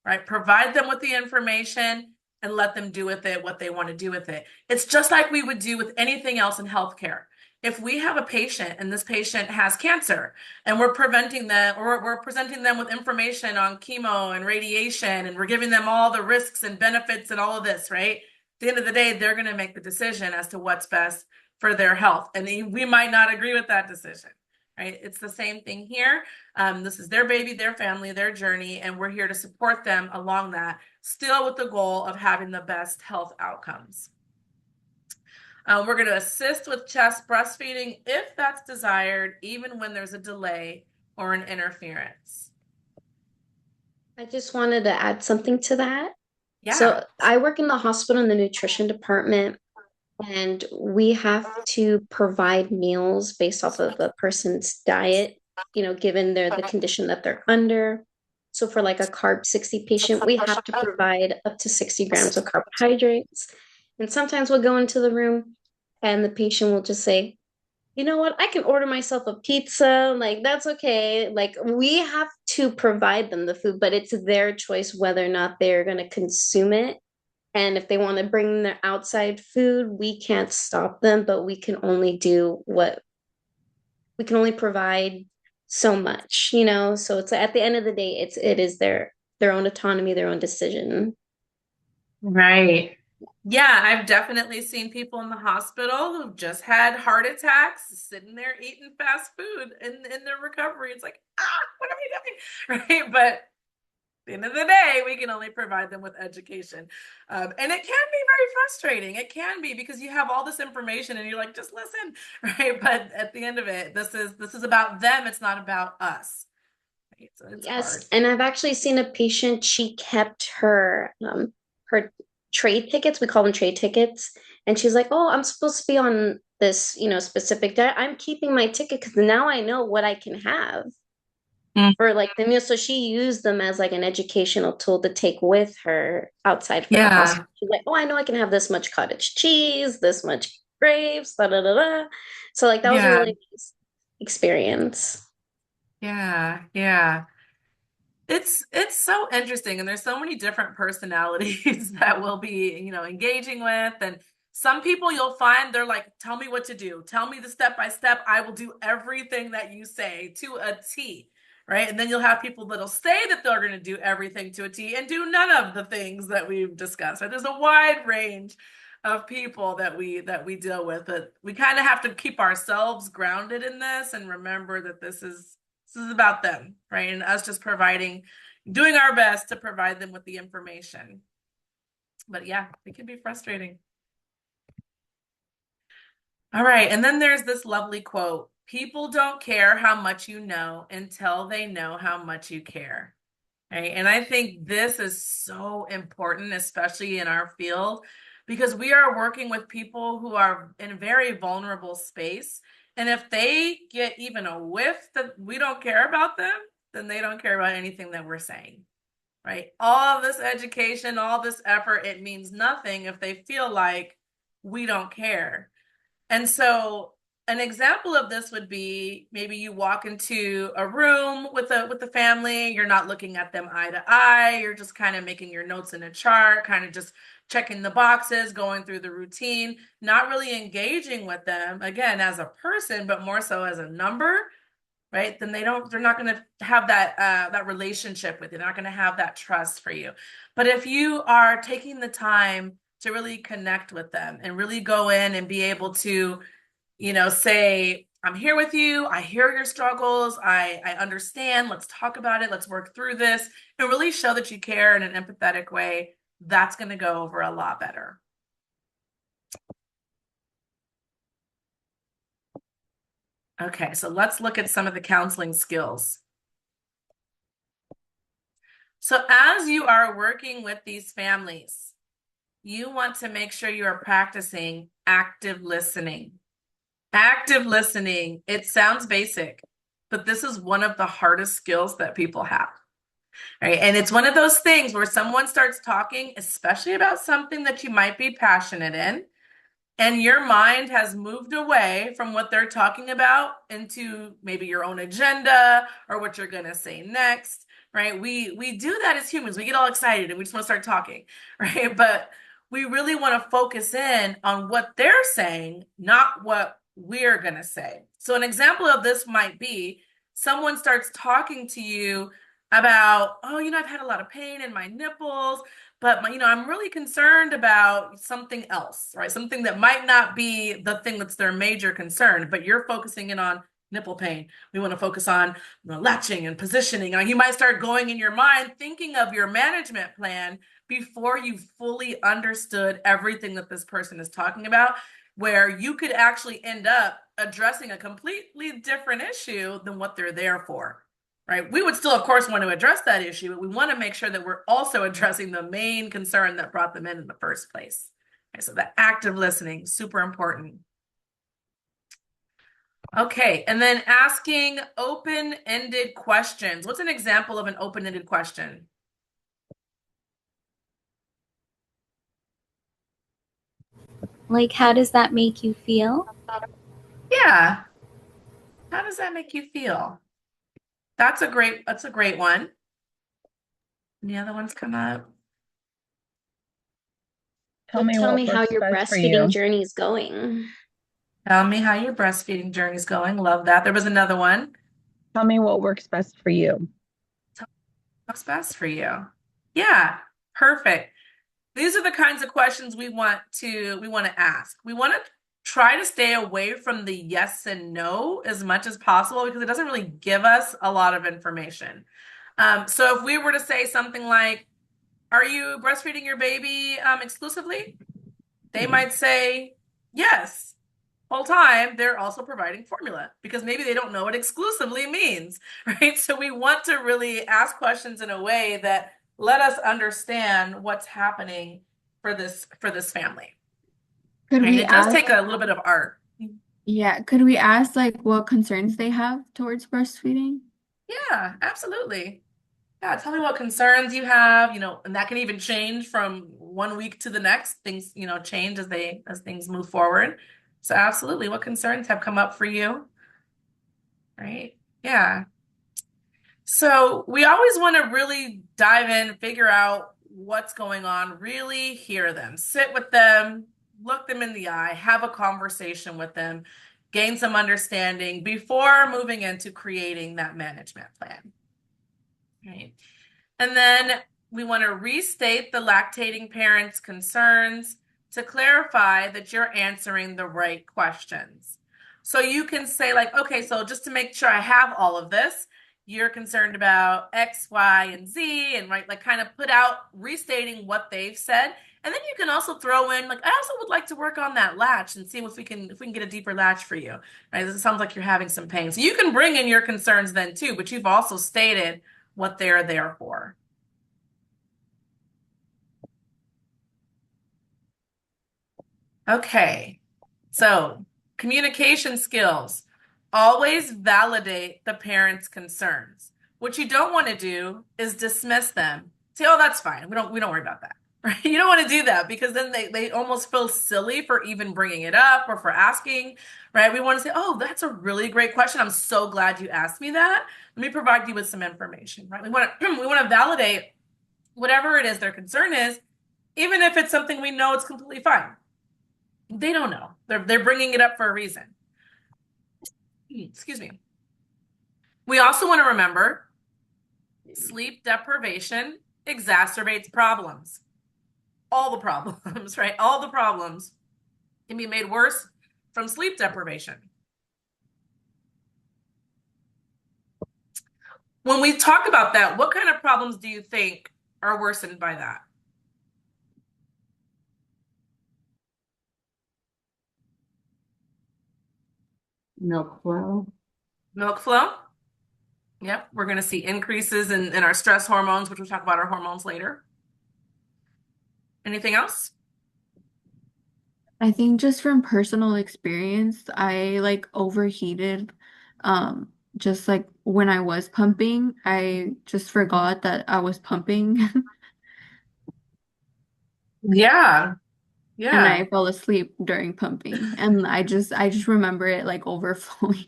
S1: right? Provide them with the information and let them do with it what they want to do with it. It's just like we would do with anything else in healthcare. If we have a patient and this patient has cancer and we're preventing them, or we're presenting them with information on chemo and radiation, and we're giving them all the risks and benefits and all of this, right? At the end of the day, they're going to make the decision as to what's best for their health. And we might not agree with that decision, right? It's the same thing here. This is their baby, their family, their journey, and we're here to support them along that, still with the goal of having the best health outcomes. We're going to assist with chest breastfeeding if that's desired, even when there's a delay or an interference.
S11: I just wanted to add something to that.
S1: Yeah.
S11: So I work in the hospital in the nutrition department, and we have to provide meals based off of a person's diet, given the condition that they're under. So for like a carb 60 patient, we have to provide up to 60 grams of carbohydrates. And sometimes we'll go into the room and the patient will just say, you know what, I can order myself a pizza. Like, that's okay. Like, we have to provide them the food, but it's their choice whether or not they're going to consume it. And if they want to bring their outside food, we can't stop them, but we can only provide so much, So it's at the end of the day, it is their own autonomy, their own decision.
S1: Right. Yeah, I've definitely seen people in the hospital who've just had heart attacks, sitting there eating fast food in their recovery. It's like, what are we doing? Right. But at the end of the day, we can only provide them with education. And it can be very frustrating. It can be because you have all this information and you're like, just listen, right? But at the end of it, this is about them. It's not about us. Right? So it's
S11: Yes,
S1: hard.
S11: and I've actually seen a patient, she kept her trade tickets, we call them trade tickets, and she's like, oh, I'm supposed to be on this, specific diet. I'm keeping my ticket because now I know what I can have for like the meal. So she used them as like an educational tool to take with her outside for the hospital. She's like, oh, I know I can have this much cottage cheese, this much grapes, da da da da. So like that was a really nice experience.
S1: Yeah, yeah. It's so interesting, and there's so many different personalities that we'll be, engaging with. And some people you'll find they're like, tell me what to do. Tell me the step by step. I will do everything that you say to a T. Right. And then you'll have people that'll say that they're going to do everything to a T and do none of the things that we've discussed. Right? There's a wide range of people that we deal with, but we kind of have to keep ourselves grounded in this and remember that this is about them, right? And us just doing our best to provide them with the information. But yeah, it can be frustrating. All right. And then there's this lovely quote: people don't care how much you know until they know how much you care. Right. And I think this is so important, especially in our field, because we are working with people who are in a very vulnerable space. And if they get even a whiff that we don't care about them, then they don't care about anything that we're saying. Right. All of this education, all this effort, it means nothing if they feel like we don't care. And so an example of this would be maybe you walk into a room with the family, you're not looking at them eye to eye, you're just kind of making your notes in a chart, kind of just checking the boxes, going through the routine, not really engaging with them again as a person, but more so as a number, right? Then they're not going to have that relationship with you. They're not going to have that trust for you. But if you are taking the time to really connect with them and really go in and be able to, say, I'm here with you. I hear your struggles. I understand. Let's talk about it. Let's work through this and really show that you care in an empathetic way. That's going to go over a lot better. Okay, so let's look at some of the counseling skills. So as you are working with these families, you want to make sure you are practicing active listening. Active listening, it sounds basic, but this is one of the hardest skills that people have. Right? And it's one of those things where someone starts talking, especially about something that you might be passionate in, and your mind has moved away from what they're talking about into maybe your own agenda or what you're going to say next, right? We do that as humans. We get all excited and we just want to start talking, right? But we really want to focus in on what they're saying, not what we're going to say. So an example of this might be someone starts talking to you about, oh, I've had a lot of pain in my nipples, but I'm really concerned about something else, right? Something that might not be the thing that's their major concern, but you're focusing in on nipple pain. We want to focus on latching and positioning. You might start going in your mind thinking of your management plan before you fully understood everything that this person is talking about, where you could actually end up addressing a completely different issue than what they're there for. Right? We would still, of course, want to address that issue, but we want to make sure that we're also addressing the main concern that brought them in the first place. Okay, so the active listening, super important. Okay, and then asking open-ended questions. What's an example of an open-ended question?
S18: Like, how does that make you feel?
S1: Yeah. How does that make you feel? That's a great one. Any other ones come up?
S21: Tell me how your breastfeeding journey is going.
S1: Tell me how your breastfeeding journey is going. Love that. There was another one.
S4: Tell me what works best for you.
S1: What's best for you? Yeah, perfect. These are the kinds of questions we want to ask. We want to try to stay away from the yes and no as much as possible because it doesn't really give us a lot of information. So if we were to say something like, are you breastfeeding your baby exclusively? They might say yes. Whole time they're also providing formula because maybe they don't know what exclusively means, right? So we want to really ask questions in a way that let us understand what's happening for this family.
S2: Could
S1: And
S2: we
S1: it does
S2: ask,
S1: take a little bit of art.
S2: yeah, could we ask like what concerns they have towards breastfeeding?
S1: Yeah, absolutely. Yeah, tell me what concerns you have, and that can even change from one week to the next. Things, change as things move forward. So absolutely, what concerns have come up for you? Right? Yeah. So we always want to really dive in, figure out what's going on, really hear them, sit with them, look them in the eye, have a conversation with them, gain some understanding before moving into creating that management plan. Right. And then we want to restate the lactating parent's concerns to clarify that you're answering the right questions. So you can say like, okay, so just to make sure I have all of this, you're concerned about X, Y, and Z, and right, like kind of put out restating what they've said. And then you can also throw in, like, I also would like to work on that latch and see if we can get a deeper latch for you. Right? It sounds like you're having some pain. So you can bring in your concerns then too, but you've also stated what they're there for. Okay, so communication skills. Always validate the parent's concerns. What you don't want to do is dismiss them. Say, oh, that's fine. We don't worry about that. Right? You don't want to do that because then they almost feel silly for even bringing it up or for asking, right? We want to say, oh, that's a really great question. I'm so glad you asked me that. Let me provide you with some information, right? We want to validate whatever it is their concern is, even if it's something we know it's completely fine. They don't know. They're bringing it up for a reason. Excuse me. We also want to remember sleep deprivation exacerbates problems. All the problems, right? All the problems can be made worse from sleep deprivation. When we talk about that, what kind of problems do you think are worsened by that?
S16: Milk flow.
S1: Milk flow? Yep, we're going to see increases in our stress hormones, which we'll talk about our hormones later. Anything else?
S2: I think just from personal experience, I like overheated. Just like when I was pumping, I just forgot that I was pumping
S1: Yeah.
S2: and
S1: Yeah.
S2: I fell asleep during pumping. And I just remember it like overflowing.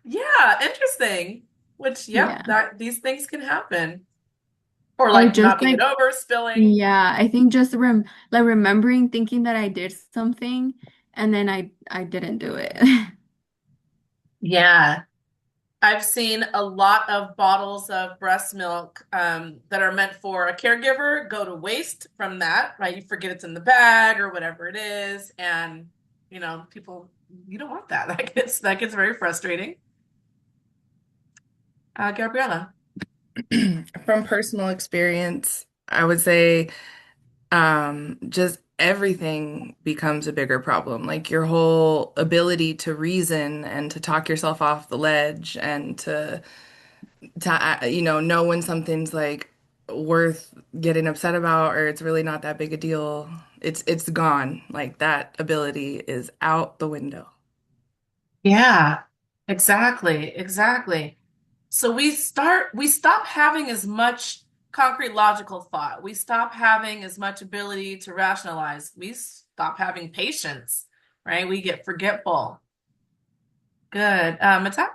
S1: Yeah, interesting. Which, yep,
S2: Yeah.
S1: these things can happen. Or
S2: Or
S1: like
S2: just
S1: knocking it
S2: like
S1: over, spilling.
S2: yeah, I think just remembering thinking that I did something and then I didn't do it.
S1: Yeah. I've seen a lot of bottles of breast milk that are meant for a caregiver go to waste from that, right? You forget it's in the bag or whatever it is, and people, you don't want that. That gets very frustrating. Gabriella.
S20: From personal experience, I would say just everything becomes a bigger problem. Like your whole ability to reason and to talk yourself off the ledge and to know when something's like worth getting upset about or it's really not that big a deal. It's gone. Like that ability is out the window.
S1: Yeah, exactly. So we stop having as much concrete logical thought. We stop having as much ability to rationalize. We stop having patience, right? We get forgetful. Good. Mata?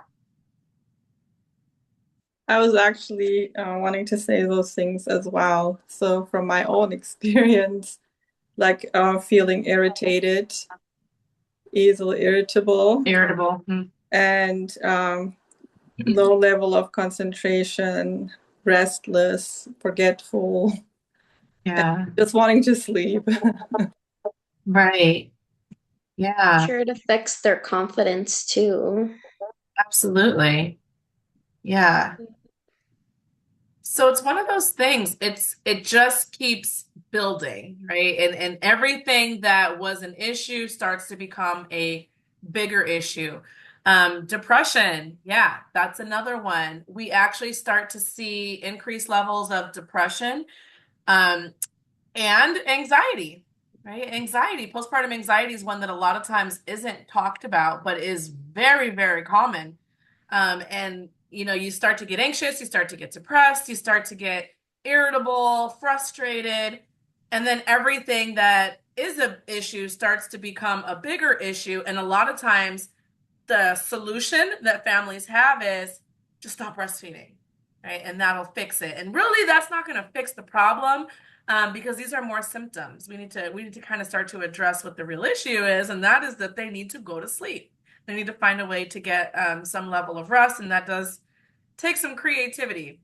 S10: I was actually wanting to say those things as well. So from my own experience, like feeling irritated, easily irritable,
S1: Irritable.
S10: and low level of concentration, restless, forgetful,
S1: Yeah.
S10: just wanting to sleep.
S1: Right. Yeah,
S11: Sure, it affects their confidence too.
S1: absolutely. Yeah. So it's one of those things. It just keeps building, right? And everything that was an issue starts to become a bigger issue. Depression, yeah, that's another one. We actually start to see increased levels of depression. Um, and anxiety, right? Anxiety, postpartum anxiety is one that a lot of times isn't talked about, but is very, very common. And you start to get anxious, you start to get depressed, you start to get irritable, frustrated, and then everything that is an issue starts to become a bigger issue. And a lot of times the solution that families have is just stop breastfeeding, right? And that'll fix it. And really, that's not going to fix the problem, because these are more symptoms. We need to kind of start to address what the real issue is, and that is that they need to go to sleep. They need to find a way to get some level of rest, and that does take some creativity.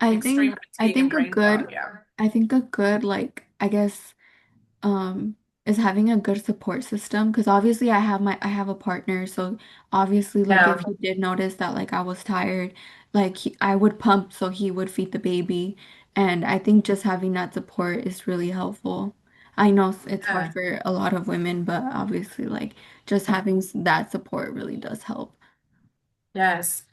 S1: Extreme
S2: I
S1: fatigue and
S2: think a
S1: brain
S2: good
S1: fog, yeah.
S2: I think a good like I guess um is having a good support system because obviously I have a partner, so obviously like
S1: Yeah.
S2: if he did notice that like I was tired, like I would pump so he would feed the baby, and I think just having that support is really helpful. I know it's hard
S1: Yeah.
S2: for a lot of women, but obviously like just having that support really does help.
S1: Yes.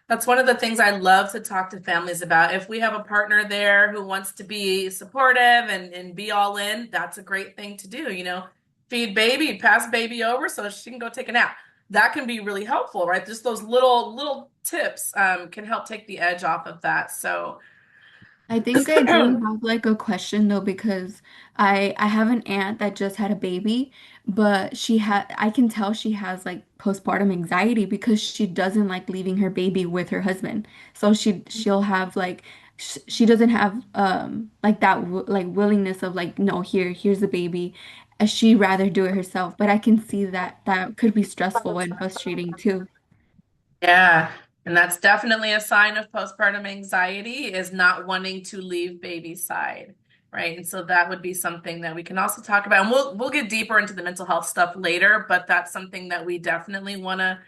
S1: That's one of the things I love to talk to families about. If we have a partner there who wants to be supportive and be all in, that's a great thing to do. Feed baby, pass baby over so she can go take a nap. That can be really helpful, right? Just those little tips can help take the edge off of that. So,
S2: I think I do have like a question though because I have an aunt that just had a baby, but I can tell she has like postpartum anxiety because she doesn't like leaving her baby with her husband. So she'll have like she doesn't have like that like willingness of like no, here's the baby. She rather do it herself, but I can see that that could be stressful and frustrating too.
S1: yeah, and that's definitely a sign of postpartum anxiety is not wanting to leave baby's side, right? And so that would be something that we can also talk about. And we'll get deeper into the mental health stuff later, but that's something that we definitely want to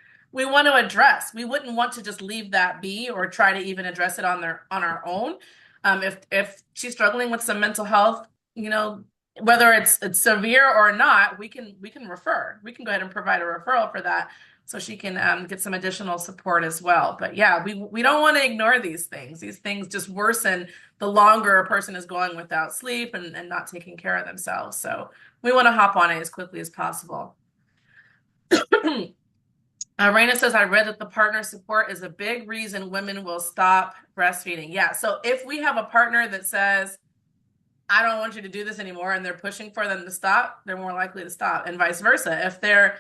S1: address. We wouldn't want to just leave that be or try to even address it on our own. If she's struggling with some mental health, whether it's severe or not, we can refer. We can go ahead and provide a referral for that so she can get some additional support as well. But yeah, we don't want to ignore these things. These things just worsen the longer a person is going without sleep and not taking care of themselves. So we want to hop on it as quickly as possible. Raina says, I read that the partner support is a big reason women will stop breastfeeding. Yeah. So if we have a partner that says, I don't want you to do this anymore, and they're pushing for them to stop, they're more likely to stop, and vice versa. If they're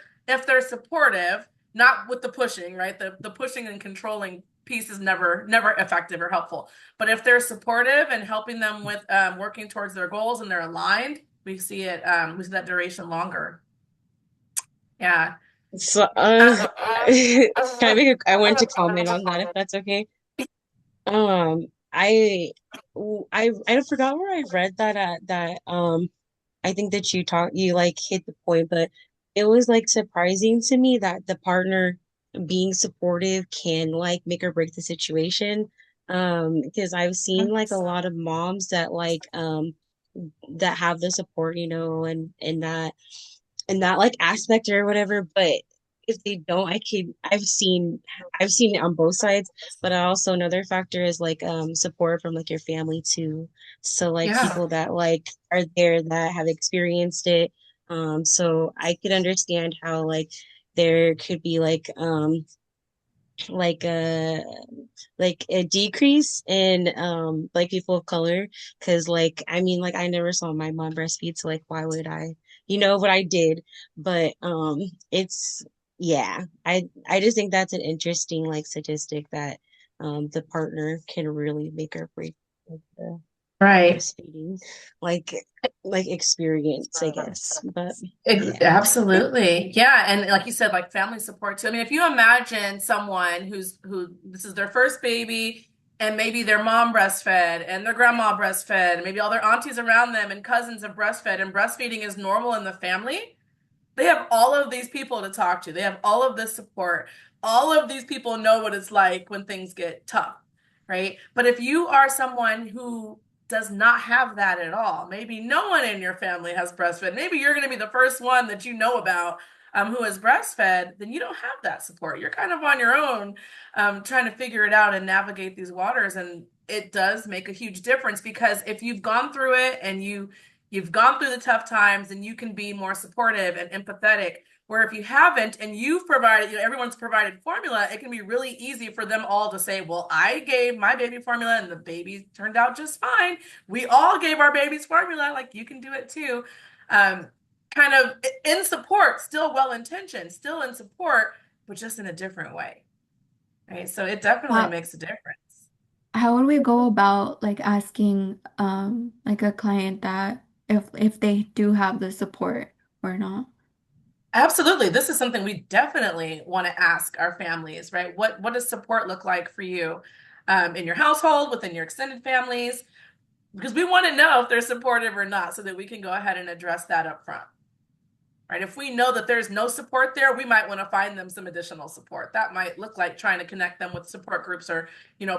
S1: supportive, not with the pushing, right? The pushing and controlling piece is never effective or helpful. But if they're supportive and helping them with working towards their goals and they're aligned, we see that duration longer. Yeah.
S6: So, I want to comment on that if that's okay. Um, I, I forgot where I read that I think that you like hit the point, but it was like surprising to me that the partner being supportive can like make or break the situation. Because I've seen like a lot of moms that that have the support, and that like aspect or whatever, but if they don't, I've seen it on both sides, but also another factor is like support from like your family too. So like
S1: Yeah.
S6: people that like are there that have experienced it. So I could understand how like there could be like a like a decrease in like people of color, because like I mean like I never saw my mom breastfeed, so like why would I, but I did. But it's yeah, I just think that's an interesting like statistic that the partner can really make or break like, the
S1: Right.
S6: breastfeeding like experience, I guess. But yeah.
S1: Absolutely. Yeah. And like you said, like family support too. I mean, if you imagine someone who this is their first baby and maybe their mom breastfed and their grandma breastfed, and maybe all their aunties around them and cousins have breastfed and breastfeeding is normal in the family, they have all of these people to talk to. They have all of this support. All of these people know what it's like when things get tough, right? But if you are someone who does not have that at all, maybe no one in your family has breastfed, maybe you're going to be the first one that you know about who has breastfed, then you don't have that support. You're kind of on your own trying to figure it out and navigate these waters. And it does make a huge difference because if you've gone through it and you've gone through the tough times and you can be more supportive and empathetic. Where if you haven't and you've provided, everyone's provided formula, it can be really easy for them all to say, well, I gave my baby formula and the baby turned out just fine. We all gave our babies formula, like you can do it too. Kind of in support, still well intentioned, still in support, but just in a different way. right? So it definitely
S2: How,
S1: makes a difference.
S2: how would we go about like asking like a client that if they do have the support or not?
S1: Absolutely. This is something we definitely want to ask our families, right? What does support look like for you in your household, within your extended families? Because we want to know if they're supportive or not so that we can go ahead and address that up front. Right? If we know that there's no support there, we might want to find them some additional support. That might look like trying to connect them with support groups or,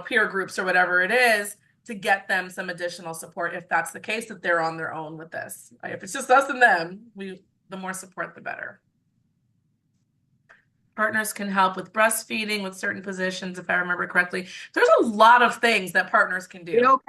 S1: peer groups or whatever it is to get them some additional support if that's the case that they're on their own with this. Right? If it's just us and them, the more support, the better. Partners can help with breastfeeding with certain positions, if I remember correctly. There's a lot of things that partners can do.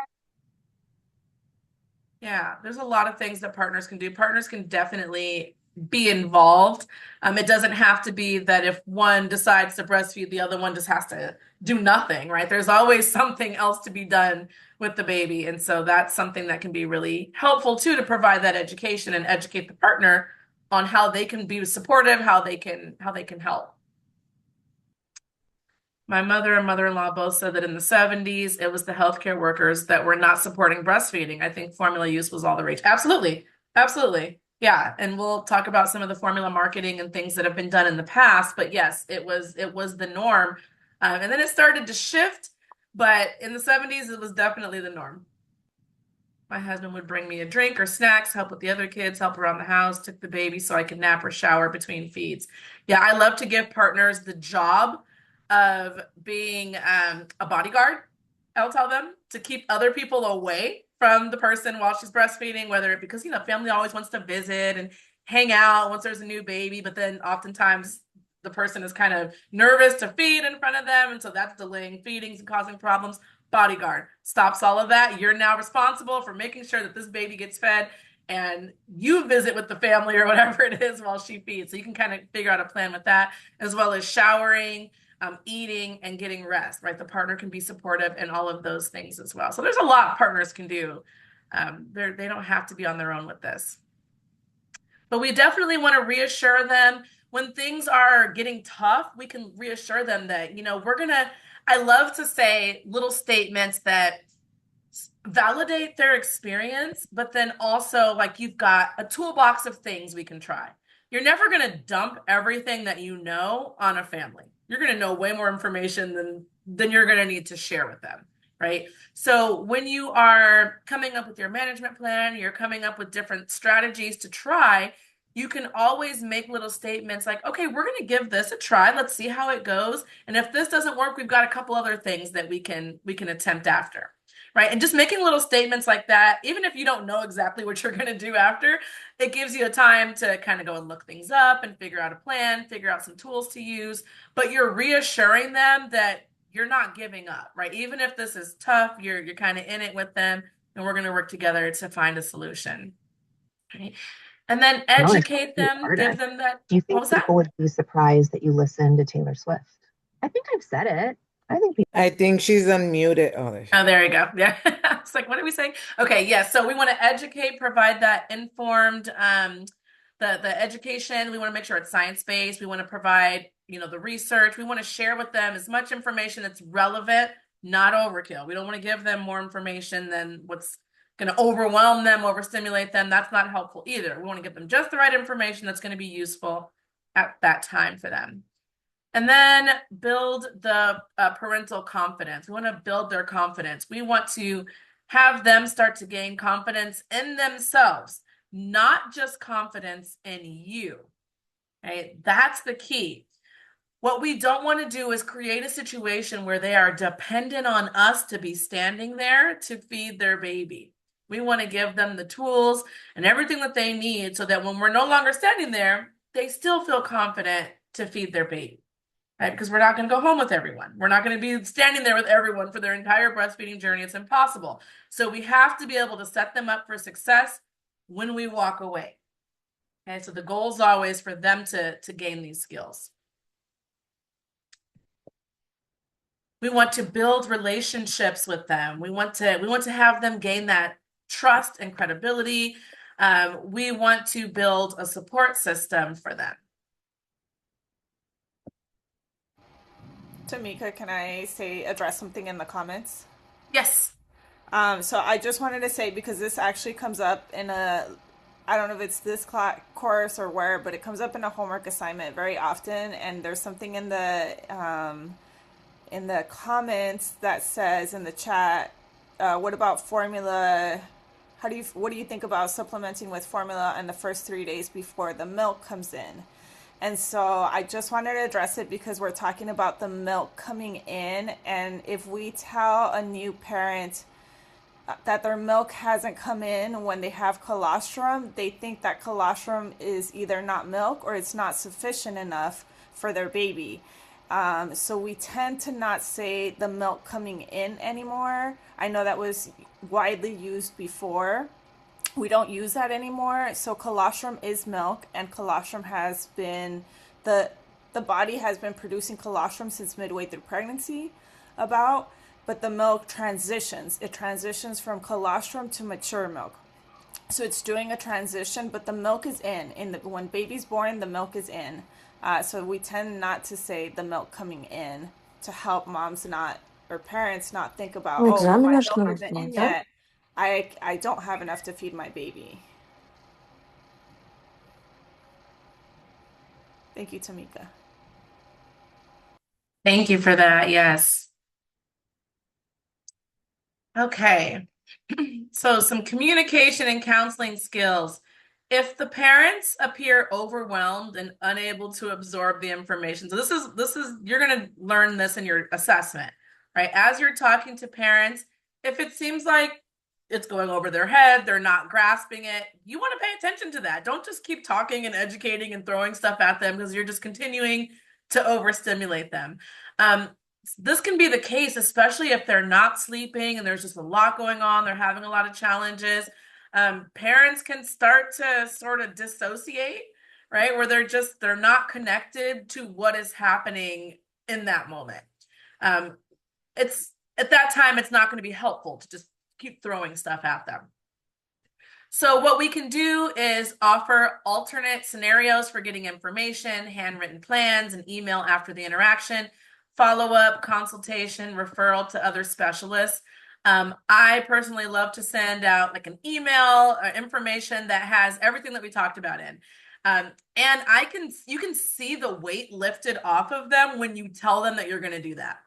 S1: Yeah, there's a lot of things that partners can do. Partners can definitely be involved. It doesn't have to be that if one decides to breastfeed, the other one just has to do nothing, right? There's always something else to be done with the baby. And so that's something that can be really helpful too, to provide that education and educate the partner on how they can be supportive, how they can help. My mother and mother-in-law both said that in the 70s, it was the healthcare workers that were not supporting breastfeeding. I think formula use was all the rage. Absolutely. Absolutely. Yeah. And we'll talk about some of the formula marketing and things that have been done in the past. But yes, it was the norm. And then it started to shift. But in the 70s, it was definitely the norm. My husband would bring me a drink or snacks, help with the other kids, help around the house, took the baby so I could nap or shower between feeds. Yeah, I love to give partners the job of being a bodyguard. I'll tell them to keep other people away from the person while she's breastfeeding, whether it because family always wants to visit and hang out once there's a new baby, but then oftentimes the person is kind of nervous to feed in front of them, and so that's delaying feedings and causing problems. Bodyguard stops all of that. You're now responsible for making sure that this baby gets fed, and you visit with the family or whatever it is while she feeds. So you can kind of figure out a plan with that, as well as showering, eating, and getting rest, right? The partner can be supportive in all of those things as well. So there's a lot partners can do. They don't have to be on their own with this. But we definitely want to reassure them when things are getting tough. We can reassure them that, I love to say little statements that validate their experience, but then also like you've got a toolbox of things we can try. You're never going to dump everything that you know on a family. You're going to know way more information than you're going to need to share with them, right? So when you are coming up with your management plan, you're coming up with different strategies to try, you can always make little statements like, okay, we're going to give this a try. Let's see how it goes. And if this doesn't work, we've got a couple other things that we can attempt after. Right. And just making little statements like that, even if you don't know exactly what you're going to do after, it gives you a time to kind of go and look things up and figure out a plan, figure out some tools to use. But you're reassuring them that you're not giving up, right? Even if this is tough, you're kind of in it with them, and we're going to work together to find a solution. Right. And then educate them, give them that.
S8: Do you think people would be surprised that you listen to Taylor Swift? I think I've said it.
S22: I think she's unmuted. Oh, there she
S1: Oh, there you go. Yeah. It's like, what are we saying? Okay, yes. So we want to educate, provide that informed, the education. We want to make sure it's science-based. We want to provide, the research. We want to share with them as much information that's relevant, not overkill. We don't want to give them more information than what's going to overwhelm them, overstimulate them. That's not helpful either. We want to give them just the right information that's going to be useful at that time for them. And then build the parental confidence. We want to build their confidence. We want to have them start to gain confidence in themselves, not just confidence in you. Right? That's the key. What we don't want to do is create a situation where they are dependent on us to be standing there to feed their baby. We want to give them the tools and everything that they need so that when we're no longer standing there, they still feel confident to feed their baby. Right? Because we're not going to go home with everyone. We're not going to be standing there with everyone for their entire breastfeeding journey. It's impossible. So we have to be able to set them up for success when we walk away. Okay, so the goal is always for them to gain these skills. We want to build relationships with them. We want to have them gain that trust and credibility. We want to build a support system for them.
S5: Tamika, can I address something in the comments?
S1: Yes.
S5: So I just wanted to say, because this actually comes up in I don't know if it's this course or where, but it comes up in a homework assignment very often, and there's something in the comments that says in the chat, what about formula? What do you think about supplementing with formula in the first 3 days before the milk comes in? And so I just wanted to address it because we're talking about the milk coming in, and if we tell a new parent that their milk hasn't come in when they have colostrum, they think that colostrum is either not milk or it's not sufficient enough for their baby. So we tend to not say the milk coming in anymore. I know that was widely used before. We don't use that anymore. So colostrum is milk, and colostrum has been the body has been producing colostrum since midway through pregnancy, but the milk transitions. It transitions from colostrum to mature milk. So it's doing a transition, but the milk is in. When baby's born, the milk is in. So we tend not to say the milk coming in to help moms or parents not think about, oh, my milk isn't in yet. I don't have enough to feed my baby. Thank you, Tamika.
S1: Thank you for that. Yes. Okay. So some communication and counseling skills. If the parents appear overwhelmed and unable to absorb the information, so this is you're going to learn this in your assessment, right? As you're talking to parents, if it seems like it's going over their head, they're not grasping it, you want to pay attention to that. Don't just keep talking and educating and throwing stuff at them, because you're just continuing to overstimulate them. This can be the case, especially if they're not sleeping and there's just a lot going on, they're having a lot of challenges. Parents can start to sort of dissociate, right? Where they're not connected to what is happening in that moment. It's at that time, it's not going to be helpful to just keep throwing stuff at them. So what we can do is offer alternate scenarios for getting information, handwritten plans, and email after the interaction, follow-up, consultation, referral to other specialists. I personally love to send out like an email information that has everything that we talked about in. And you can see the weight lifted off of them when you tell them that you're going to do that.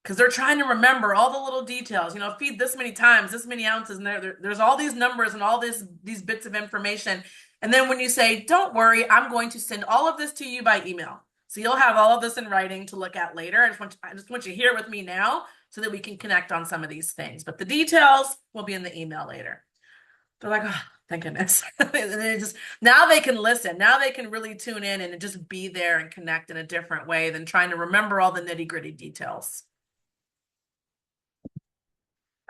S1: Because they're trying to remember all the little details, feed this many times, this many ounces, and there's all these numbers and all these bits of information. And then when you say, don't worry, I'm going to send all of this to you by email. So you'll have all of this in writing to look at later. I just want you to hear it with me now so that we can connect on some of these things. But the details will be in the email later. They're like, oh, thank goodness. Now they can listen. Now they can really tune in and just be there and connect in a different way than trying to remember all the nitty-gritty details.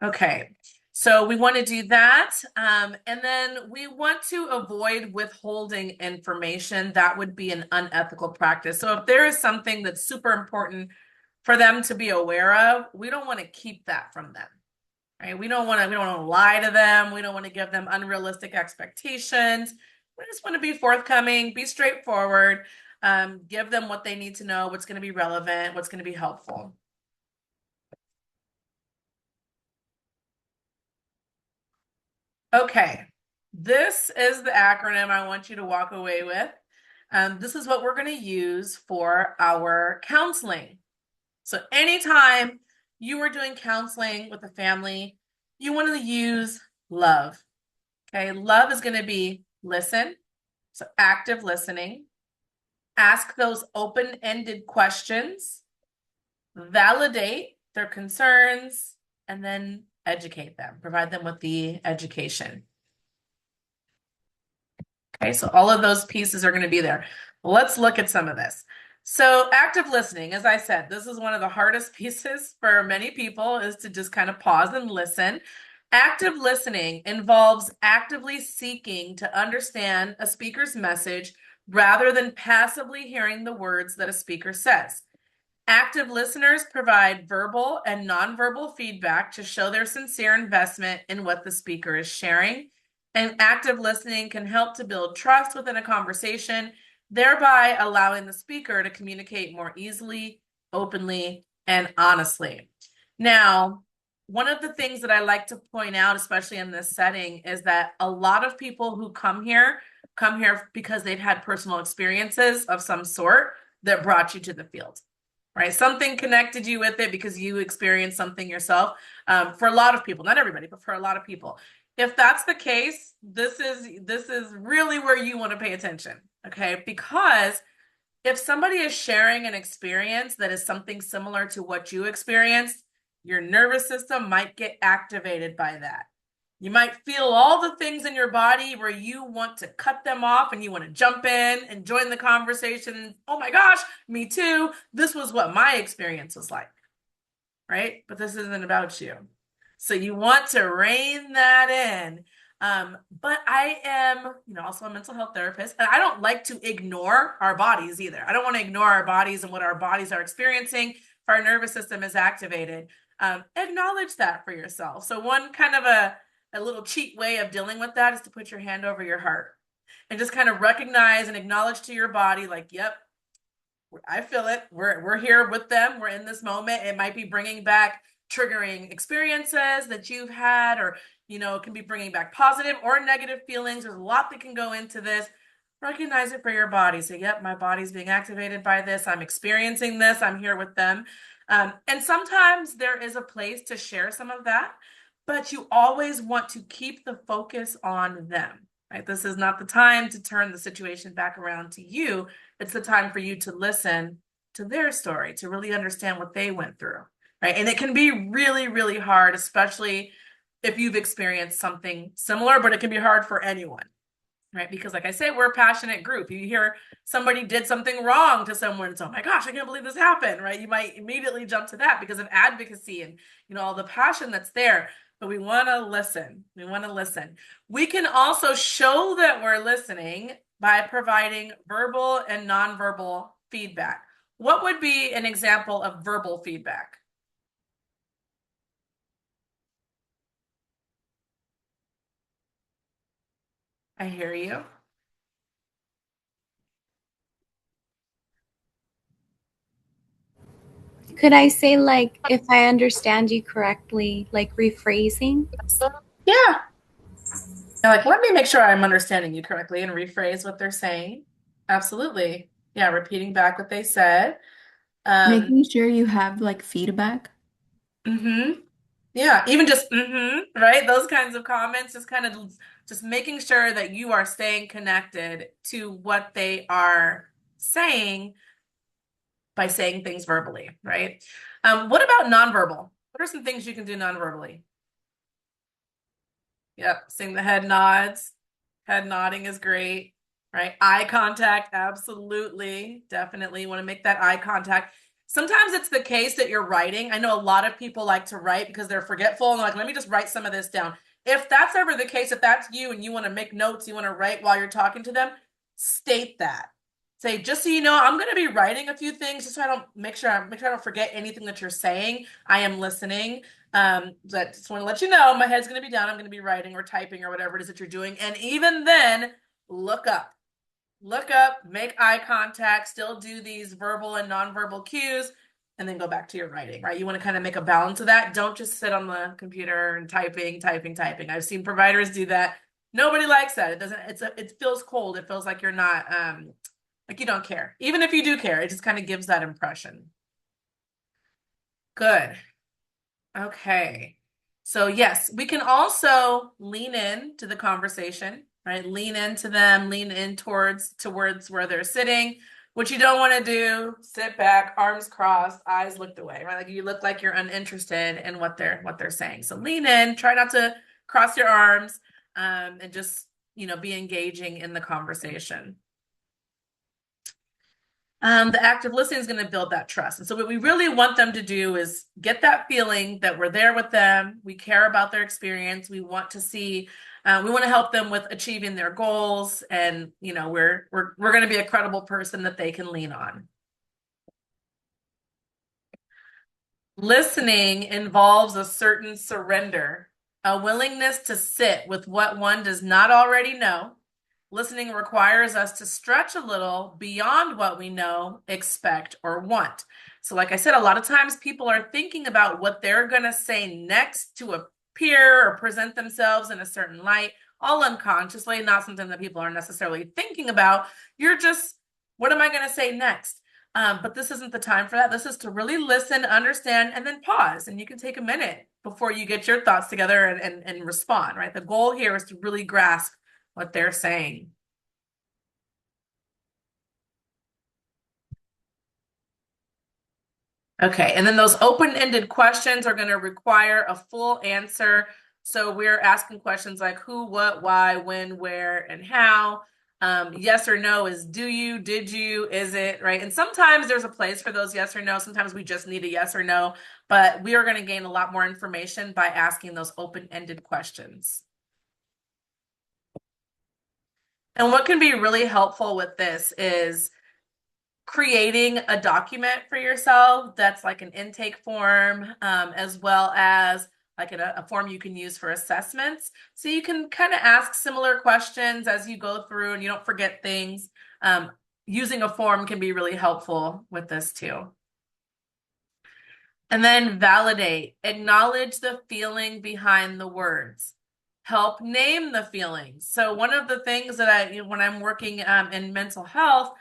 S1: Okay, so we want to do that. And then we want to avoid withholding information. That would be an unethical practice. So if there is something that's super important for them to be aware of, we don't want to keep that from them, right? We don't want to lie to them. We don't want to give them unrealistic expectations. We just want to be forthcoming, be straightforward, give them what they need to know, what's going to be relevant, what's going to be helpful. Okay, this is the acronym I want you to walk away with. This is what we're going to use for our counseling. So anytime you are doing counseling with a family, you want to use love. Okay, love is going to be listen, so active listening, ask those open-ended questions, validate their concerns, and then educate them, provide them with the education. Okay, so all of those pieces are going to be there. Let's look at some of this. So active listening, as I said, this is one of the hardest pieces for many people, is to just kind of pause and listen. Active listening involves actively seeking to understand a speaker's message rather than passively hearing the words that a speaker says. Active listeners provide verbal and nonverbal feedback to show their sincere investment in what the speaker is sharing. And active listening can help to build trust within a conversation, thereby allowing the speaker to communicate more easily openly, and honestly. Now, one of the things that I like to point out, especially in this setting, is that a lot of people who come here because they've had personal experiences of some sort that brought you to the field, right? Something connected you with it because you experienced something yourself. For a lot of people, not everybody, but for a lot of people. If that's the case, this is really where you want to pay attention, okay? Because if somebody is sharing an experience that is something similar to what you experienced, your nervous system might get activated by that. You might feel all the things in your body where you want to cut them off and you want to jump in and join the conversation. Oh my gosh, me too. This was what my experience was like, right? But this isn't about you. So you want to rein that in. But I am, also a mental health therapist, and I don't like to ignore our bodies either. I don't want to ignore our bodies and what our bodies are experiencing if our nervous system is activated. Acknowledge that for yourself. So one kind of a little cheat way of dealing with that is to put your hand over your heart and just kind of recognize and acknowledge to your body, like, yep, I feel it. We're here with them. We're in this moment. It might be bringing back triggering experiences that you've had, or, it can be bringing back positive or negative feelings. There's a lot that can go into this. Recognize it for your body. Say, yep, my body's being activated by this. I'm experiencing this. I'm here with them. And sometimes there is a place to share some of that, but you always want to keep the focus on them, right? This is not the time to turn the situation back around to you. It's the time for you to listen to their story, to really understand what they went through, right? And it can be really, really hard, especially if you've experienced something similar, but it can be hard for anyone, right? Because like I say, we're a passionate group. You hear somebody did something wrong to someone, it's, oh my gosh, I can't believe this happened, right? You might immediately jump to that because of advocacy and, all the passion that's there. But we want to listen. We want to listen. We can also show that we're listening by providing verbal and nonverbal feedback. What would be an example of verbal feedback? I hear you.
S18: Could I say, like, if I understand you correctly, like rephrasing?
S1: Yeah. Like, let me make sure I'm understanding you correctly and rephrase what they're saying. Absolutely. Yeah, repeating back what they said.
S2: Making sure you have like feedback.
S1: Yeah, even just right? Those kinds of comments, just kind of just making sure that you are staying connected to what they are saying by saying things verbally, right? What about nonverbal? What are some things you can do nonverbally? Yep, seeing the head nods. Head nodding is great, right? Eye contact, absolutely. Definitely want to make that eye contact. Sometimes it's the case that you're writing. I know a lot of people like to write because they're forgetful and they're like, let me just write some of this down. If that's ever the case, if that's you and you want to make notes, you want to write while you're talking to them, state that. Say, just so you know, I'm going to be writing a few things just so I don't make sure I don't forget anything that you're saying. I am listening. But just want to let you know, my head's going to be down. I'm going to be writing or typing or whatever it is that you're doing. And even then, look up, make eye contact, still do these verbal and nonverbal cues, and then go back to your writing, right? You want to kind of make a balance of that. Don't just sit on the computer and typing. I've seen providers do that. Nobody likes that. It feels cold. It feels like you're not, like you don't care. Even if you do care, it just kind of gives that impression. Good. Okay. So yes, we can also lean in to the conversation, right? Lean into them, lean in towards where they're sitting. What you don't want to do, sit back, arms crossed, eyes looked away, right? Like you look like you're uninterested in what they're saying. So lean in, try not to cross your arms, and just, be engaging in the conversation. The act of listening is going to build that trust. And so what we really want them to do is get that feeling that we're there with them. We care about their experience. We want to see, we want to help them with achieving their goals. And, we're going to be a credible person that they can lean on. Listening involves a certain surrender, a willingness to sit with what one does not already know. Listening requires us to stretch a little beyond what we know, expect, or want. So like I said, a lot of times people are thinking about what they're going to say next to appear or present themselves in a certain light, all unconsciously, not something that people are necessarily thinking about. You're just, what am I going to say next? But this isn't the time for that. This is to really listen, understand, and then pause. And you can take a minute before you get your thoughts together and respond, right? The goal here is to really grasp what they're saying. Okay, and then those open-ended questions are going to require a full answer. So we're asking questions like who, what, why, when, where, and how. Yes or no is do you, did you, is it, right? And sometimes there's a place for those yes or no. Sometimes we just need a yes or no, but we are going to gain a lot more information by asking those open-ended questions. And what can be really helpful with this is creating a document for yourself that's like an intake form, as well as like a form you can use for assessments. So you can kind of ask similar questions as you go through and you don't forget things. Using a form can be really helpful with this too. And then validate, acknowledge the feeling behind the words. Help name the feelings. So one of the things that when I'm working in mental health,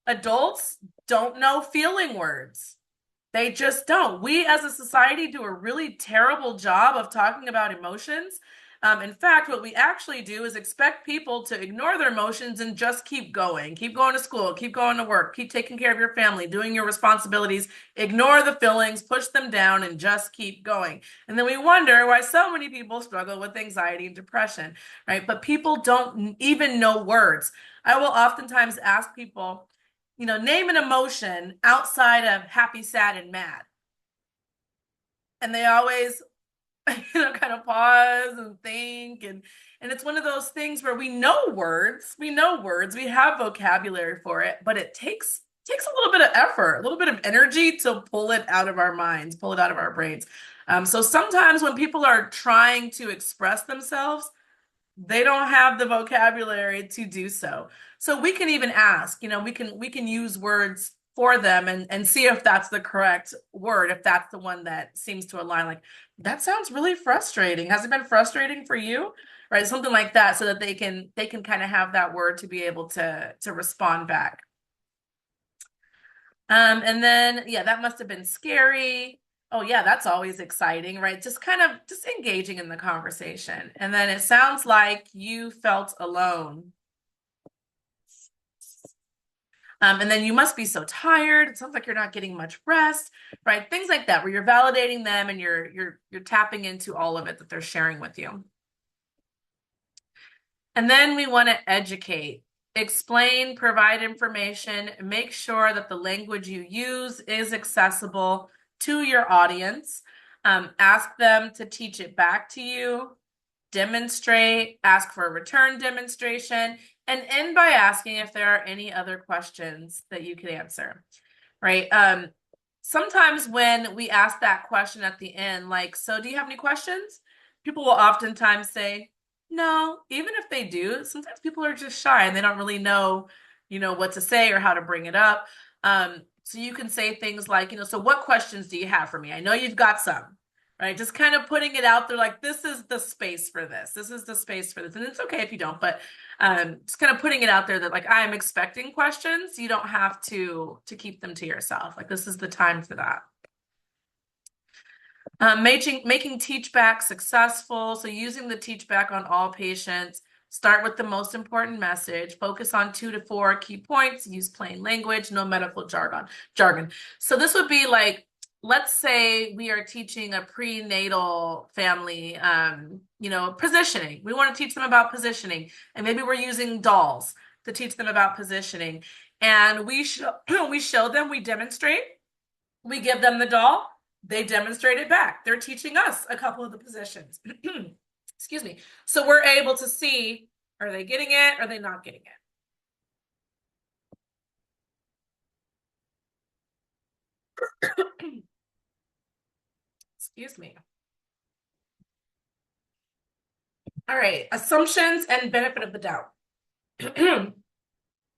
S1: adults don't know feeling words. They just don't. We as a society do a really terrible job of talking about emotions. In fact, what we actually do is expect people to ignore their emotions and just keep going to school, keep going to work, keep taking care of your family, doing your responsibilities, ignore the feelings, push them down, and just keep going. And then we wonder why so many people struggle with anxiety and depression, right? But people don't even know words. I will oftentimes ask people, name an emotion outside of happy, sad, and mad. And they always, kind of pause and think. And it's one of those things where we know words, we have vocabulary for it, but it takes a little bit of effort, a little bit of energy to pull it out of our minds, pull it out of our brains. So sometimes when people are trying to express themselves, they don't have the vocabulary to do so. So we can even ask, we can use words for them and see if that's the correct word, if that's the one that seems to align. Like, that sounds really frustrating. Has it been frustrating for you? Right? Something like that, so that they can kind of have that word to be able to respond back. And then, yeah, that must have been scary. Oh yeah, that's always exciting, right? Just engaging in the conversation. And then it sounds like you felt alone. And then you must be so tired. It sounds like you're not getting much rest, right? Things like that, where you're validating them and you're tapping into all of it that they're sharing with you. And then we want to educate, explain, provide information, make sure that the language you use is accessible to your audience. Ask them to teach it back to you, demonstrate, ask for a return demonstration, and end by asking if there are any other questions that you could answer, right? Sometimes when we ask that question at the end, like, so do you have any questions? People will oftentimes say, no. Even if they do, sometimes people are just shy and they don't really know, what to say or how to bring it up. So you can say things like, so what questions do you have for me? I know you've got some, right? Just kind of putting it out there, like, this is the space for this. This is the space for this. And it's okay if you don't, but just kind of putting it out there that, like, I'm expecting questions. You don't have to keep them to yourself. Like, this is the time for that. Making teach back successful. So using the teach back on all patients. Start with the most important message. Focus on 2 to 4 key points. Use plain language, no medical jargon. So this would be like, let's say we are teaching a prenatal family, positioning. We want to teach them about positioning, and maybe we're using dolls to teach them about positioning. And we show them, we demonstrate, we give them the doll, they demonstrate it back. They're teaching us a couple of the positions. Excuse me. So we're able to see, are they getting it? Are they not getting it? Excuse me. All right, assumptions and benefit of the doubt.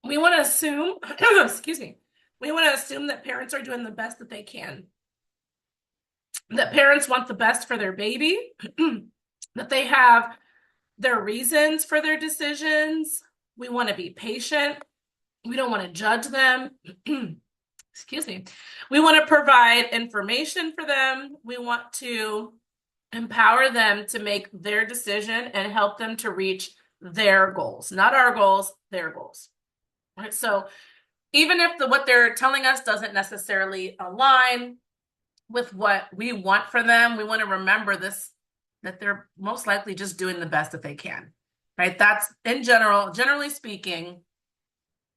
S1: We want to assume, excuse me, We want to assume that parents are doing the best that they can, that parents want the best for their baby, that they have their reasons for their decisions. We want to be patient. We don't want to judge them. Excuse me. We want to provide information for them. We want to empower them to make their decision and help them to reach their goals, not our goals, their goals. All right. So even if what they're telling us doesn't necessarily align with what we want for them, we want to remember this, that they're most likely just doing the best that they can, right? That's in general, generally speaking,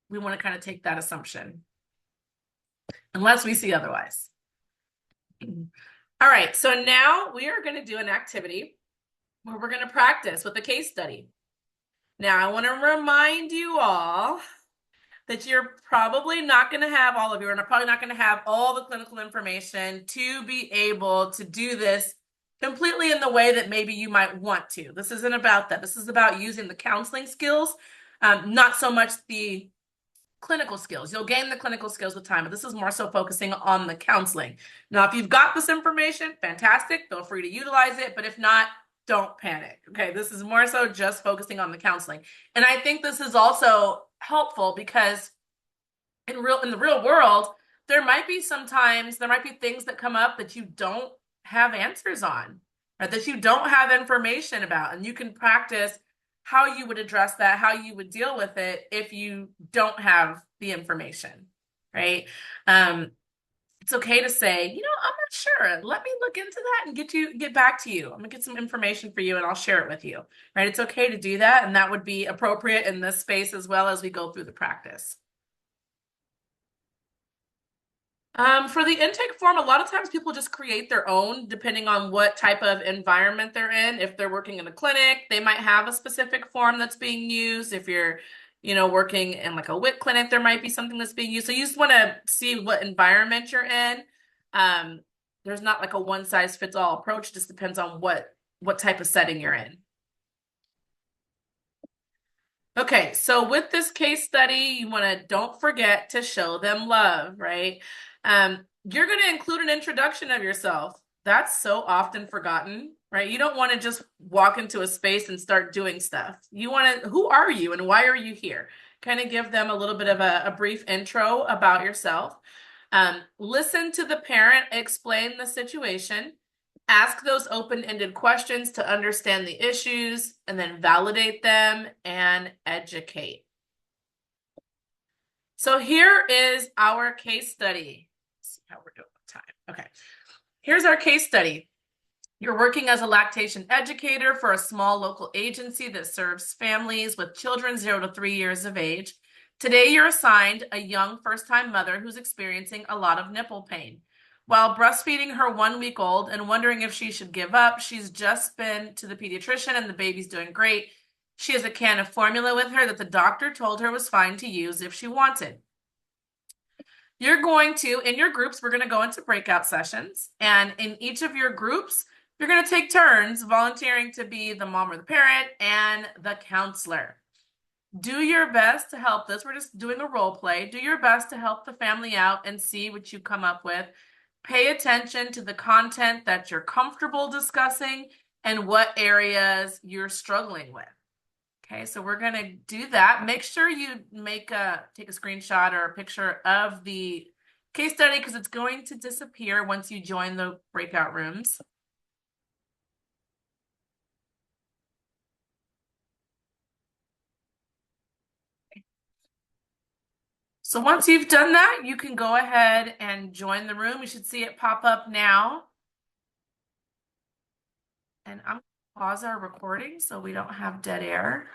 S1: we want to kind of take that assumption unless we see otherwise. All right, so now we are going to do an activity where we're going to practice with a case study. Now, I want to remind you all that you're probably not going to have, all of you are probably not going to have all the clinical information to be able to do this completely in the way that maybe you might want to. This isn't about that. This is about using the counseling skills, not so much the clinical skills. You'll gain the clinical skills with time, but this is more so focusing on the counseling. Now, if you've got this information, fantastic. Feel free to utilize it. But if not, don't panic. Okay, this is more so just focusing on the counseling. And I think this is also helpful because in the real world, there might be things that come up that you don't have answers on, or that you don't have information about, and you can practice how you would address that, how you would deal with it if you don't have the information, right? It's okay to say, I'm not sure. Let me look into that and get back to you. I'm gonna get some information for you and I'll share it with you, right? It's okay to do that, and that would be appropriate in this space as well as we go through the practice. For the intake form, a lot of times people just create their own depending on what type of environment they're in. If they're working in a clinic, they might have a specific form that's being used. If you're, working in like a WIC clinic, there might be something that's being used. So you just want to see what environment you're in. There's not like a one size fits all approach. It just depends on what type of setting you're in. Okay, so with this case study, don't forget to show them love, right? You're going to include an introduction of yourself. That's so often forgotten, right? You don't want to just walk into a space and start doing stuff. Who are you and why are you here? Kind of give them a little bit of a brief intro about yourself. Listen to the parent explain the situation. Ask those open-ended questions to understand the issues, and then validate them and educate. So here is our case study. Let's see how we're doing with time. Okay, here's our case study. You're working as a lactation educator for a small local agency that serves families with children 0 to 3 years of age. Today, you're assigned a young first-time mother who's experiencing a lot of nipple pain. While breastfeeding her 1-week-old and wondering if she should give up, she's just been to the pediatrician and the baby's doing great. She has a can of formula with her that the doctor told her was fine to use if she wanted. You're going to, in your groups, we're going to go into breakout sessions. And in each of your groups, you're going to take turns volunteering to be the mom or the parent and the counselor. Do your best to help this. We're just doing a role play. Do your best to help the family out and see what you come up with. Pay attention to the content that you're comfortable discussing and what areas you're struggling with. Okay, so we're going to do that. Make sure you take a screenshot or a picture of the case study because it's going to disappear once you join the breakout rooms. So once you've done that, you can go ahead and join the room. You should see it pop up now. And I'm going to pause our recording so we don't have dead air.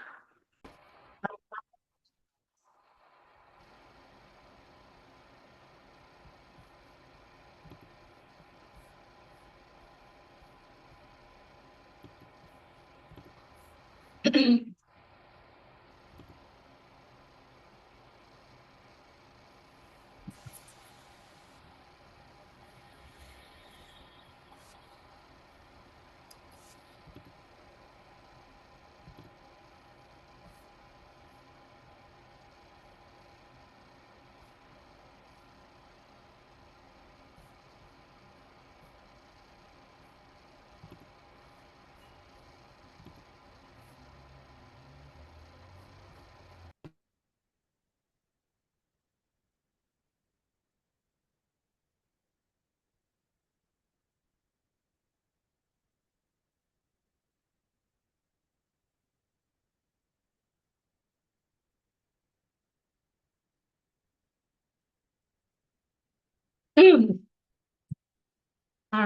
S1: All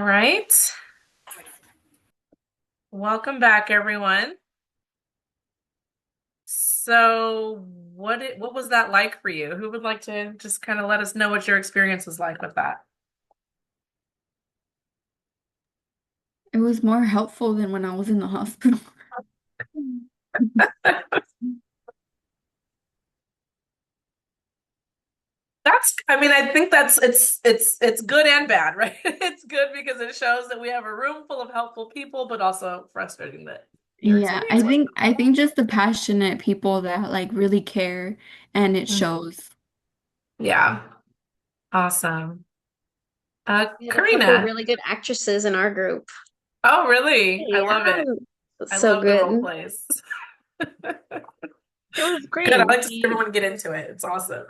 S1: right. Welcome back, everyone. So what was that like for you? Who would like to just kind of let us know what your experience was like with that?
S2: It was more helpful than when I was in the hospital.
S1: I mean, I think it's good and bad, right? It's good because it shows that we have a room full of helpful people, but also frustrating that your
S2: Yeah,
S1: experience was.
S2: I think just the passionate people that like really care and it shows.
S1: Yeah. Awesome.
S11: We had a couple
S1: Karina.
S11: really good actresses in our group.
S1: Oh, really? I love
S11: Yeah,
S1: it. I
S11: so
S1: love the role
S11: good.
S1: plays.
S4: It was great.
S1: Good. I like to see everyone get into it. It's awesome.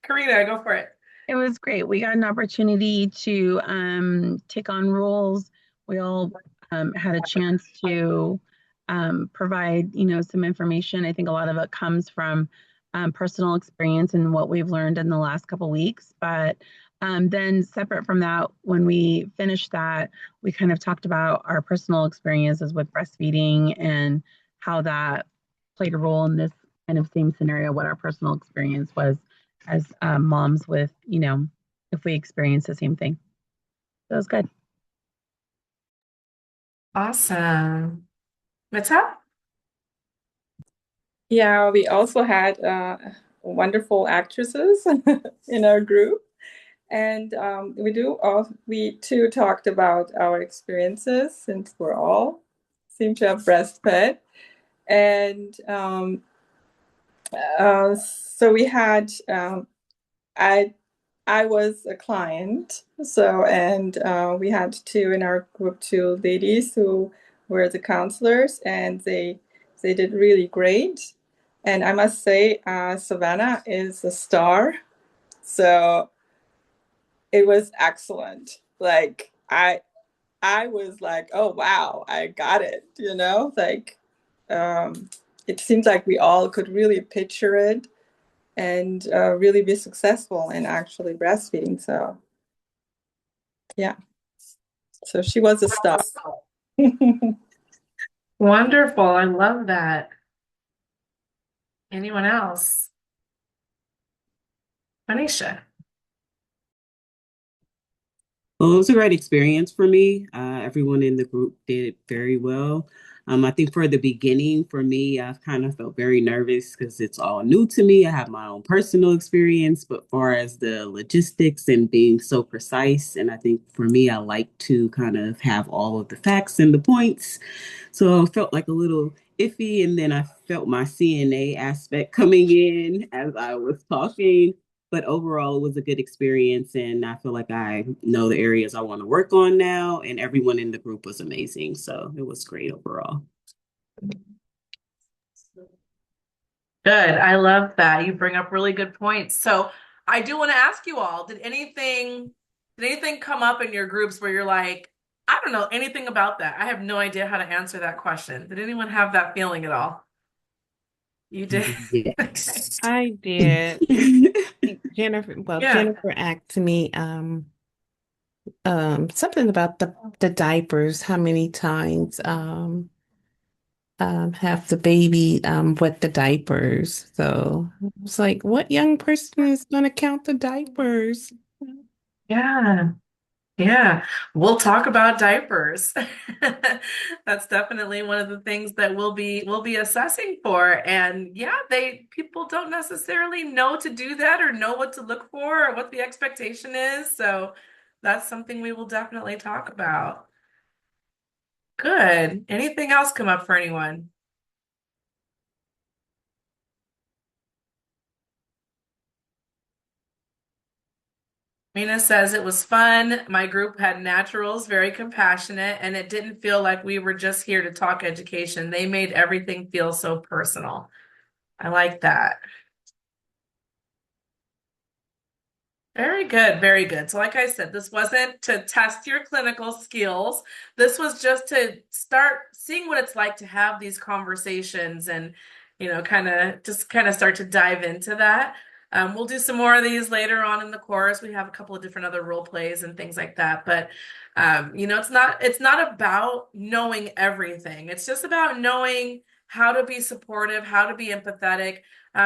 S1: Karina, go for it.
S4: It was great. We got an opportunity to take on roles. We all had a chance to provide, some information. I think a lot of it comes from personal experience and what we've learned in the last couple weeks. But then, separate from that, when we finished that, we kind of talked about our personal experiences with breastfeeding and how that played a role in this kind of same scenario, what our personal experience was as moms with, if we experience the same thing. That was good.
S1: Awesome. Mita?
S10: Yeah, we also had wonderful actresses in our group. And we too talked about our experiences since we're all seem to have breastfed. And so we had, I was a client. So, and we had two in our group, two ladies who were the counselors, and they did really great. And I must say, Savannah is a star. So it was excellent. Like I was like, oh wow, I got it, Like it seems like we all could really picture it and really be successful in actually breastfeeding. So yeah. So she was a star.
S1: Wonderful. I love that. Anyone else? Anisha.
S19: Well, it was a great experience for me. Everyone in the group did very well. I think for the beginning, for me, I kind of felt very nervous because it's all new to me. I have my own personal experience, but far as the logistics and being so precise, and I think for me, I like to kind of have all of the facts and the points. So it felt like a little iffy. And then I felt my CNA aspect coming in as I was talking. But overall, it was a good experience. And I feel like I know the areas I want to work on now. And everyone in the group was amazing. So it was great overall.
S1: Good. I love that. You bring up really good points. So I do want to ask you all, did anything come up in your groups where you're like, I don't know anything about that. I have no idea how to answer that question. Did anyone have that feeling at all? You did?
S19: Yes.
S14: I did. Jennifer, well,
S1: Yeah.
S14: Jennifer asked me something about the diapers, how many times have the baby wet the diapers. So it's like, what young person is gonna count the diapers?
S1: Yeah. Yeah, we'll talk about diapers. That's definitely one of the things that we'll be assessing for. And yeah, people don't necessarily know to do that or know what to look for or what the expectation is. So that's something we will definitely talk about. Good. Anything else come up for anyone? Mina says it was fun. My group had naturals, very compassionate, and it didn't feel like we were just here to talk education. They made everything feel so personal. I like that. Very good, very good. So like I said, this wasn't to test your clinical skills. This was just to start seeing what it's like to have these conversations and, kind of start to dive into that. We'll do some more of these later on in the course. We have a couple of different other role plays and things like that. But it's not about knowing everything. It's just about knowing how to be supportive, how to be empathetic,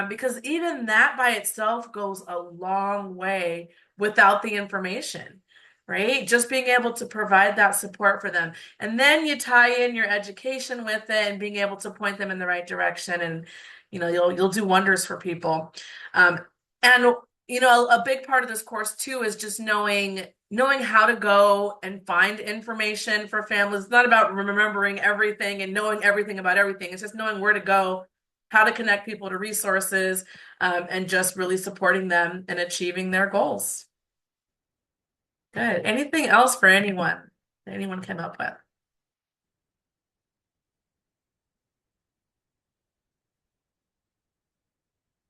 S1: because even that by itself goes a long way without the information, right? Just being able to provide that support for them. And then you tie in your education with it and being able to point them in the right direction. And, you'll do wonders for people. And a big part of this course too is just knowing how to go and find information for families. It's not about remembering everything and knowing everything about everything. It's just knowing where to go, how to connect people to resources, and just really supporting them and achieving their goals. Good. Anything else for anyone that anyone came up with?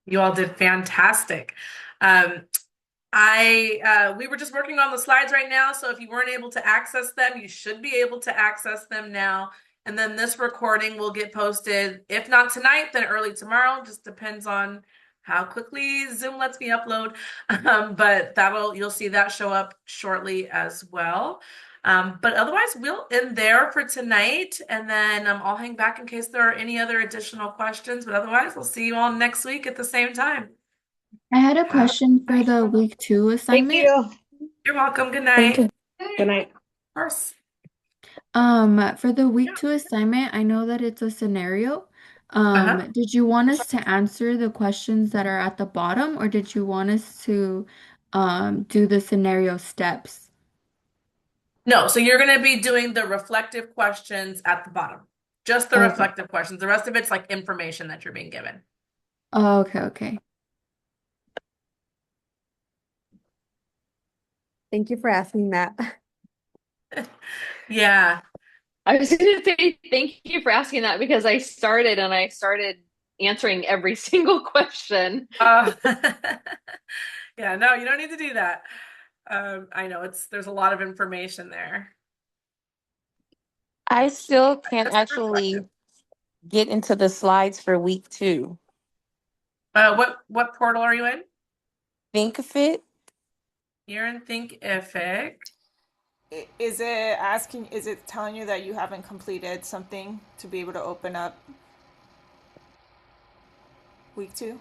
S1: You all did fantastic. We were just working on the slides right now, so if you weren't able to access them, you should be able to access them now. And then this recording will get posted, if not tonight, then early tomorrow. Just depends on how quickly Zoom lets me upload. But you'll see that show up shortly as well. But otherwise, we'll end there for tonight, and then I'll hang back in case there are any other additional questions. But otherwise, we'll see you all next week at the same time.
S2: I had a question for the week 2 assignment.
S8: Thank you.
S1: You're welcome. Good
S8: Thank
S1: night.
S8: you. Good night.
S1: Of course.
S2: For the week 2 assignment, I know that it's a scenario. Did you want us to answer the questions that are at the bottom, or did you want us to do the scenario steps?
S1: No, so you're going to be doing the reflective questions at the bottom. Just the
S2: Okay.
S1: reflective questions. The rest of it's like information that you're being given.
S2: Oh, okay.
S3: Thank you for asking that.
S1: Yeah.
S3: I was going to say thank you for asking that because I started answering every single question.
S1: Yeah, no, you don't need to do that. I know there's a lot of information there.
S9: I still can't actually get into the slides for week 2.
S1: What portal are you in?
S9: Thinkific.
S1: You're in Thinkific.
S5: Is it telling you that you haven't completed something to be able to open up week 2?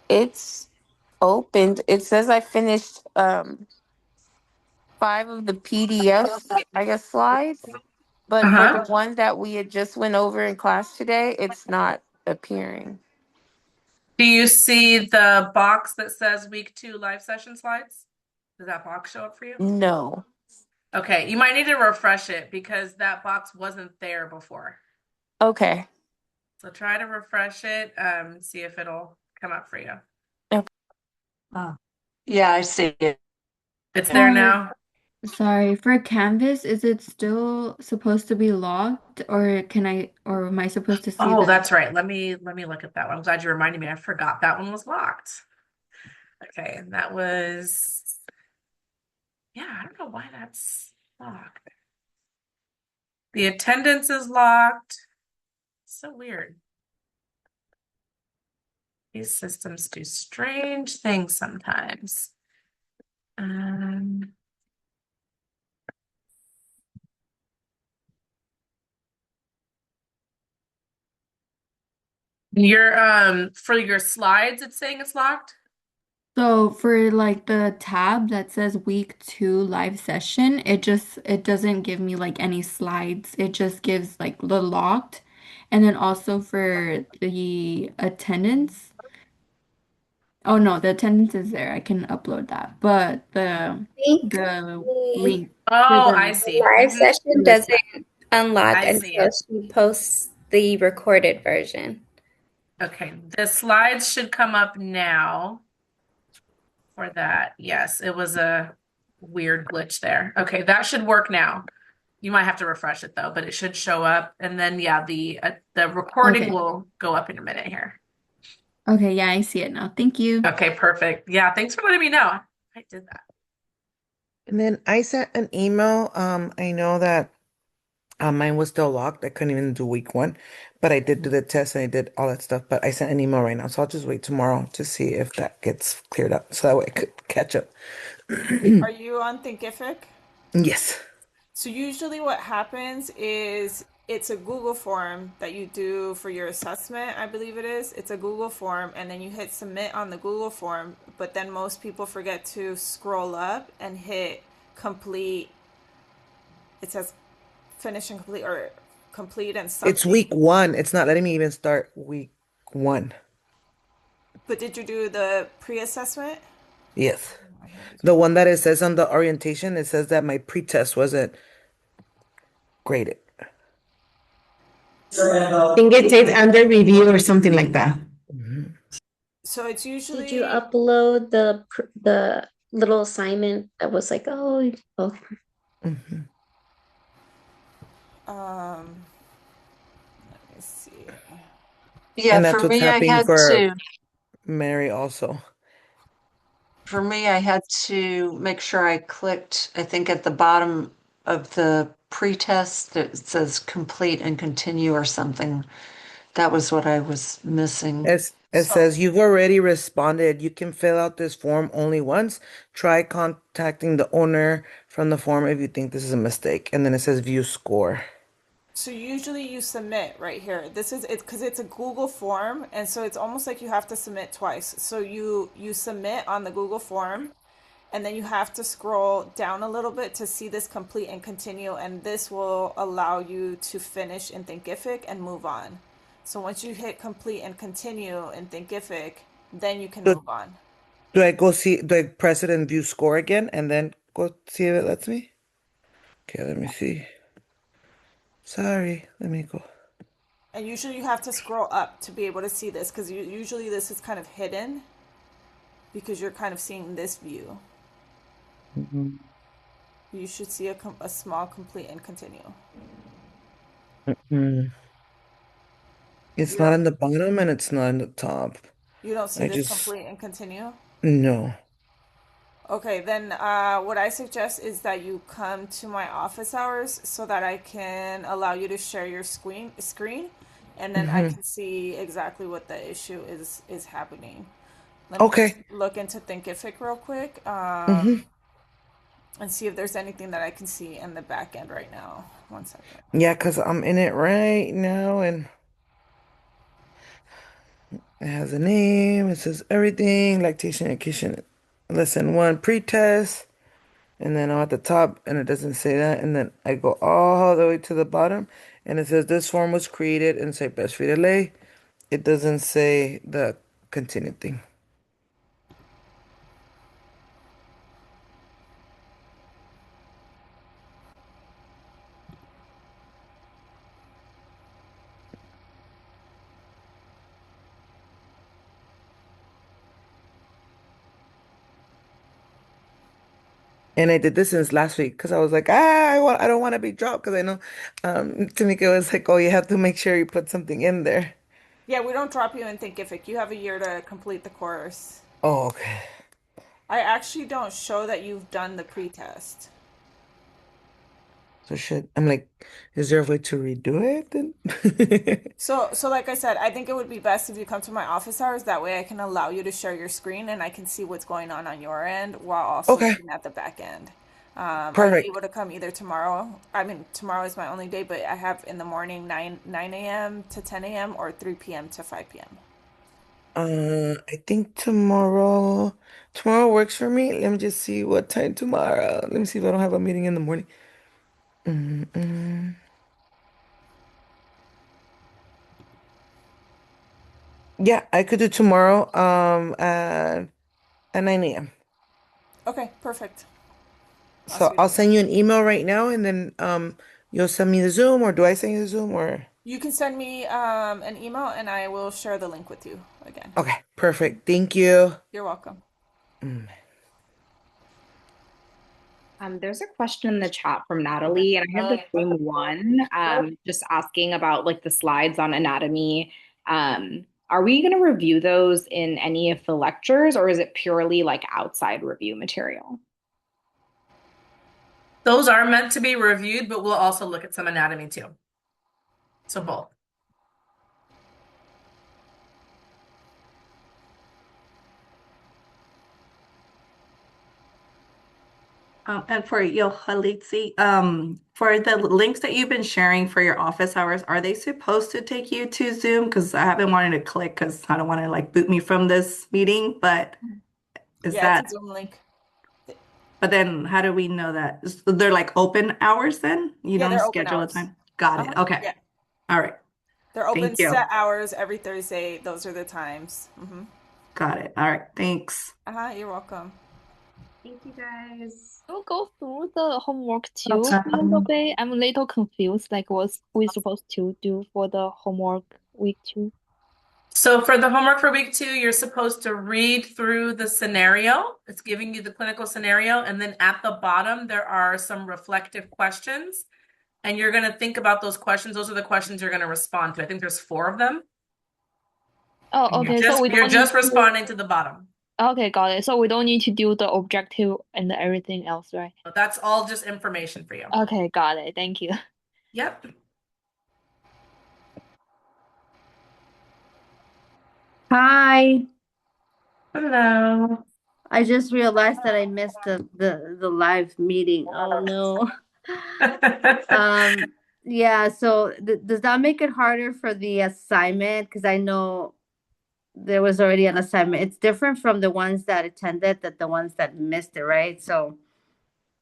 S9: It's opened. It says I finished 5 of the PDF, I guess, slides. But for the one that we had just went over in class today, it's not appearing.
S1: Do you see the box that says week 2 live session slides? Does that box show up for you?
S9: No.
S1: Okay, you might need to refresh it because that box wasn't there before.
S9: Okay.
S1: So try to refresh it, see if it'll come up for you.
S9: Okay.
S12: Yeah, I see it.
S1: It's there now.
S2: Sorry, for Canvas, is it still supposed to be logged, or am I supposed to see
S1: Oh,
S2: that?
S1: that's right. Let me look at that one. I'm glad you reminded me. I forgot that one was locked. Okay, and that was, yeah, I don't know why that's locked. The attendance is locked. So weird. These systems do strange things sometimes. For your slides, it's saying it's locked?
S2: So for like the tab that says week 2 live session, it doesn't give me like any slides. It just gives like the locked. And then also for the attendance. Oh no, the attendance is there. I can upload that. But the link
S1: Oh,
S2: for
S1: I
S2: the
S1: see.
S18: Live session doesn't unlock
S1: I see
S18: until
S1: it.
S18: she posts the recorded version.
S1: Okay, the slides should come up now for that. Yes, it was a weird glitch there. Okay, that should work now. You might have to refresh it though, but it should show up. And then yeah, the recording
S2: Okay.
S1: will go up in a minute here.
S2: Okay, yeah, I see it now. Thank you.
S1: Okay, perfect. Yeah, thanks for letting me know. I did that.
S22: And then I sent an email. I know that Mine was still locked. I couldn't even do week one, but I did do the test and I did all that stuff. But I sent an email right now, so I'll just wait tomorrow to see if that gets cleared up, so that way I could catch up.
S5: Are you on Thinkific?
S22: Yes.
S5: So usually what happens is it's a Google form that you do for your assessment, I believe it is. It's a Google form and then you hit submit on the Google form, but then most people forget to scroll up and hit complete. It says finish and complete or complete and
S22: It's
S5: something.
S22: week one. It's not letting me even start week one.
S5: But did you do the pre-assessment?
S22: Yes. The one that it says on the orientation, it says that my pretest wasn't graded.
S12: I think it says under review or something like that.
S5: So it's
S11: Did you
S5: usually
S11: upload the little assignment that was like, oh, okay.
S5: let me see.
S12: Yeah,
S22: And that's
S12: for
S22: what's
S12: me, I
S22: happening
S12: had
S22: for
S12: to.
S22: Mary also.
S12: For me, I had to make sure I clicked, I think at the bottom of the pretest, it says complete and continue or something. That was what I was missing.
S22: It says you've already responded. You can fill out this form only once. Try contacting the owner from the form if you think this is a mistake. And then it says view score.
S5: So usually you submit right here. This is it because it's a Google form, and so it's almost like you have to submit twice. So you submit on the Google form, and then you have to scroll down a little bit to see this complete and continue, and this will allow you to finish in Thinkific and move on. So once you hit complete and continue in Thinkific, then you can
S22: Do,
S5: move on.
S22: do I press it and view score again and then go see if it lets me? Okay, let me see. Sorry, let me go.
S5: And usually you have to scroll up to be able to see this because usually this is kind of hidden because you're kind of seeing this view. You should see a small complete and continue.
S22: Mm-mm. It's
S5: You
S22: not
S5: don't
S22: in the bottom and it's not in the top.
S5: you don't see
S22: I
S5: this
S22: just,
S5: complete and continue?
S22: no.
S5: Okay, then what I suggest is that you come to my office hours so that I can allow you to share your screen and then I
S22: Hmm.
S5: can see exactly what the issue is happening. Let me just
S22: Okay.
S5: look into Thinkific real quick.
S22: Hmm.
S5: And see if there's anything that I can see in the back end right now. One second.
S22: Yeah, because I'm in it right now and it has a name. It says everything, lactation education. Lesson one, pretest. And then I'm at the top and it doesn't say that. And then I go all the way to the bottom and it says this form was created and say breastfeed delay. It doesn't say the continued thing. And I did this since last week because I was like, I don't want to be dropped because I know Tamika was like, oh, you have to make sure you put something in there.
S5: Yeah, we don't drop you in Thinkific. You have a year to complete the course.
S22: Oh, okay.
S5: I actually don't show that you've done the pretest.
S22: So shit. I'm like, is there a way to redo it then?
S5: So like I said, I think it would be best if you come to my office hours. That way I can allow you to share your screen and I can see what's going on your end while also
S22: Okay,
S5: looking at the back end. Are you able
S22: perfect.
S5: to come either tomorrow? I mean, tomorrow is my only day, but I have in the morning 9 a.m. to 10 a.m. or 3 p.m. to 5 p.m.
S22: I think tomorrow works for me. Let me just see what time tomorrow. Let me see if I don't have a meeting in the morning. Mm-mm. Yeah, I could do tomorrow, at 9 a.m.
S5: Okay, perfect. I'll
S22: So
S5: see you
S22: I'll
S5: then.
S22: send you an email right now and then you'll send me the Zoom or do I send you the Zoom or
S5: You can send me an email and I will share the link with you again.
S22: okay, perfect. Thank you.
S5: You're welcome.
S22: Mm.
S7: There's a question in the chat from Natalie, and I have the same one, just asking about like the slides on anatomy. Are we going to review those in any of the lectures, or is it purely like outside review material?
S1: Those are meant to be reviewed, but we'll also look at some anatomy too. So both.
S17: And for Yohalitsi, for the links that you've been sharing for your office hours, are they supposed to take you to Zoom? Because I haven't wanted to click because I don't want to like boot me from this meeting, but is
S5: Yeah, it's a
S17: that,
S5: Zoom link.
S17: but then how do we know that? They're like open hours then? You
S5: Yeah,
S17: don't
S5: they're open
S17: schedule a
S5: hours.
S17: time? Got it. Okay.
S5: Yeah,
S17: All right.
S5: they're open
S17: Thank you.
S5: set hours every Thursday. Those are the times.
S17: Got it. All right. Thanks.
S5: You're welcome.
S16: Thank you guys.
S3: We'll go through the homework too a little bit. I'm a little confused, like what we're supposed to do for the homework week 2.
S1: So for the homework for week 2, you're supposed to read through the scenario. It's giving you the clinical scenario. And then at the bottom, there are some reflective questions. And you're going to think about those questions. Those are the questions you're going to respond to. I think there's 4 of them.
S3: Oh, okay. So we
S1: You're
S3: don't
S1: just
S3: need to...
S1: responding to the bottom.
S3: Okay, got it. So we don't need to do the objective and everything else, right?
S1: That's all just information for you.
S3: Okay, got it. Thank you.
S1: Yep.
S13: Hi.
S1: Hello.
S13: I just realized that I missed the live meeting. Oh no. Yeah, so does that make it harder for the assignment? Because I know there was already an assignment. It's different from the ones that attended that the ones that missed it, right? So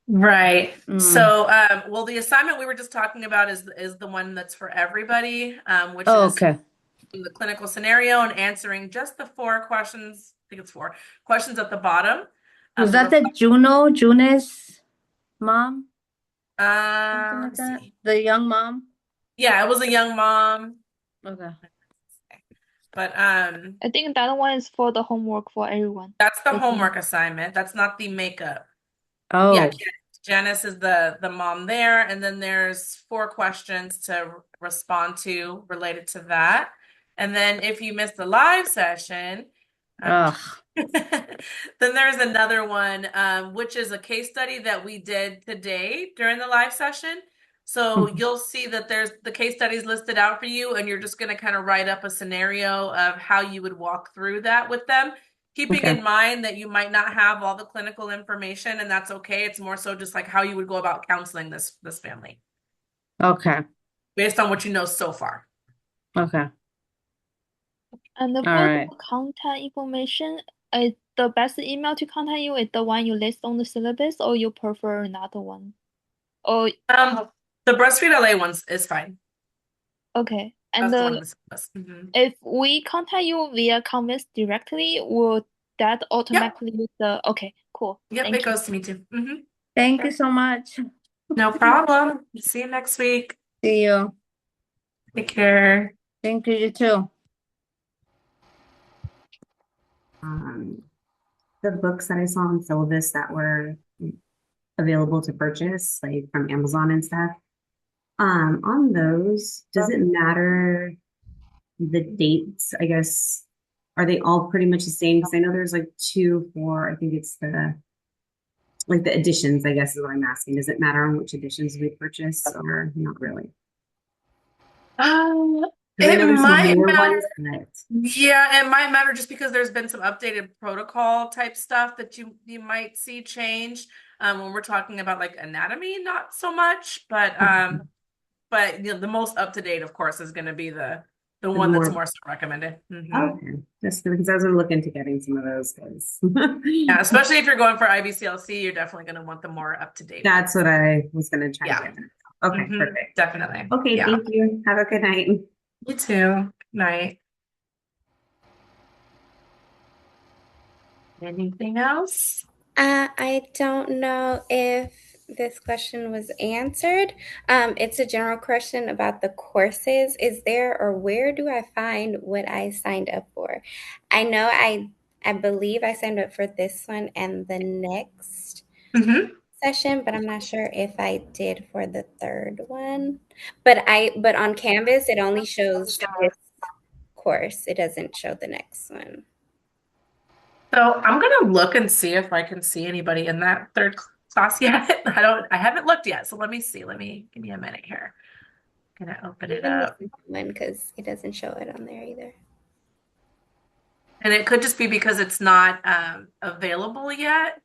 S1: Right. So, well, the assignment we were just talking about is the one that's for everybody, which
S13: Oh,
S1: is
S13: okay.
S1: the clinical scenario and answering just the 4 questions. I think it's 4 questions at the bottom.
S13: Was that the Junis mom?
S1: Something
S13: like that? The young mom?
S1: Yeah, it was a young mom.
S13: Okay.
S1: But
S3: I think that one is for the homework for everyone.
S1: that's the homework assignment. That's not the makeup.
S13: Oh.
S1: Yeah, Janice is the mom there, and then there's 4 questions to respond to related to that. And then if you missed the live session,
S13: Ugh.
S1: then there's another one, which is a case study that we did today during the live session. So you'll see that there's the case studies listed out for you, and you're just going to kind of write up a scenario of how you would walk through that with them, keeping
S13: Okay.
S1: in mind that you might not have all the clinical information, and that's okay. It's more so just like how you would go about counseling this family
S13: Okay.
S1: based on what you know so far.
S13: Okay.
S3: And the
S13: All right.
S3: contact information, the best email to contact you is the one you list on the syllabus, or you prefer another one? Or
S1: the Breastfeed LA ones is fine.
S3: okay. And
S1: That's the one in the syllabus.
S3: if we contact you via Canvas directly, will that automatically okay, cool.
S1: Yep,
S3: Thank
S1: it
S3: you.
S1: goes to me too.
S13: Thank you so much.
S1: No problem. See you next week.
S13: See you.
S1: Take care.
S13: Thank you, you too.
S16: The books that I saw on syllabus that were available to purchase, like from Amazon and stuff, on those, does it matter the dates? I guess, are they all pretty much the same? Because I know there's like 2 for, I think it's the editions, I guess is what I'm asking. Does it matter on which editions we purchase or not really?
S1: It might matter.
S16: But...
S1: Yeah, it might matter just because there's been some updated protocol type stuff that you might see change. When we're talking about like anatomy, not so much, but the most up to date, of course, is going to be the one that's more so recommended.
S16: Okay, just because I was looking to getting some of those guys.
S1: Yeah, especially if you're going for IBCLC, you're definitely going to want the more up to date.
S16: That's what I was going to try to get. Okay, perfect.
S1: Definitely.
S16: Okay, thank you. Have a good night.
S1: You too. Night. Anything else?
S15: I don't know if this question was answered. It's a general question about the courses. Is there, or where do I find what I signed up for? I know I believe I signed up for this one and the next session, but I'm not sure if I did for the third one. But on Canvas, it only shows this course. It doesn't show the next one.
S1: So I'm gonna look and see if I can see anybody in that third class yet. I haven't looked yet. So let me see. Give me a minute here. Gonna open it
S15: Even
S1: up.
S15: the one, because it doesn't show it on there either.
S1: And it could just be because it's not available yet.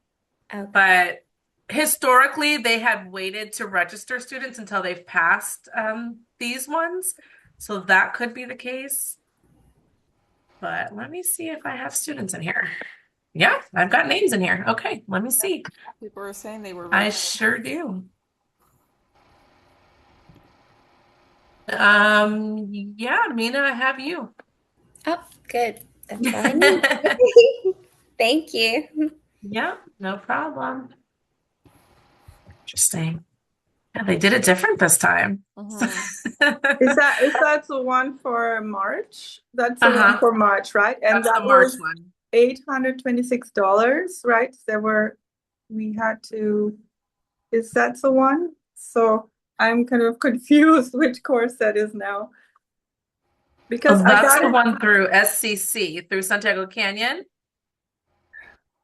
S15: Okay.
S1: But historically, they had waited to register students until they've passed these ones. So that could be the case. But let me see if I have students in here. Yeah, I've got names in here. Okay, let me see.
S5: People were saying they were
S1: I
S5: ready.
S1: sure do. Yeah, Mina, I have you.
S15: Oh, good. That's all I need. Thank you.
S1: Yeah, no problem. Interesting. Yeah, they did it different this time.
S20: Is that the one for March? That's the one for March, right? And
S1: That's the
S20: that
S1: March
S20: was
S1: one.
S20: $826, right? We had to, is that the one? So I'm kind of confused which course that is now. Because I
S1: That's
S20: got
S1: the
S20: it.
S1: one through SCC, through Santiago Canyon.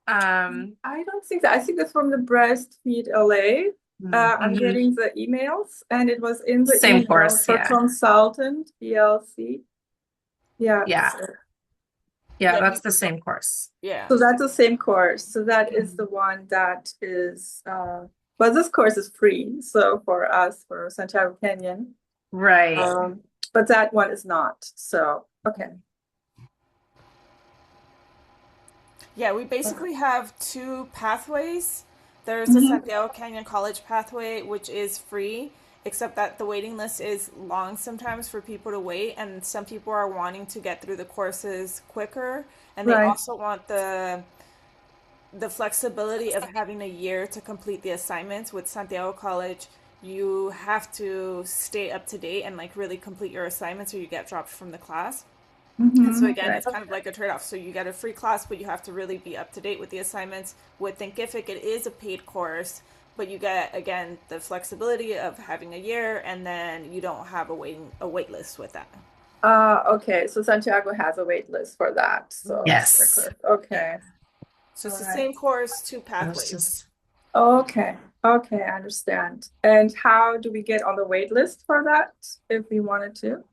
S20: I don't think that. I think it's from the Breastfeed LA. I'm getting the emails, and it was in the
S1: Same
S20: email
S1: course,
S20: for
S1: yeah.
S20: consultant BLC. Yeah.
S1: Yeah.
S20: So,
S1: Yeah, that's the same course.
S5: Yeah.
S20: so that's the same course. So that is the one that is. But this course is free. So for us, for Santiago Canyon,
S1: right?
S20: But that one is not. So okay.
S5: Yeah, we basically have two pathways. There's the Santiago Canyon College pathway, which is free, except that the waiting list is long sometimes for people to wait, and some people are wanting to get through the courses quicker, and they
S20: Right.
S5: also want the flexibility of having a year to complete the assignments. With Santiago College, you have to stay up to date and like really complete your assignments or you get dropped from the class. And so again, it's kind of like a trade-off. So you get a free class, but you have to really be up to date with the assignments. With Thinkific, it is a paid course, but you get again the flexibility of having a year, and then you don't have a wait list with that.
S20: Okay. So Santiago has a wait list for that. So
S1: Yes.
S20: Okay.
S5: So it's the
S20: Alright.
S5: same course, two pathways.
S20: Okay. Okay, I understand. And how do we get on the wait list for that if we wanted to?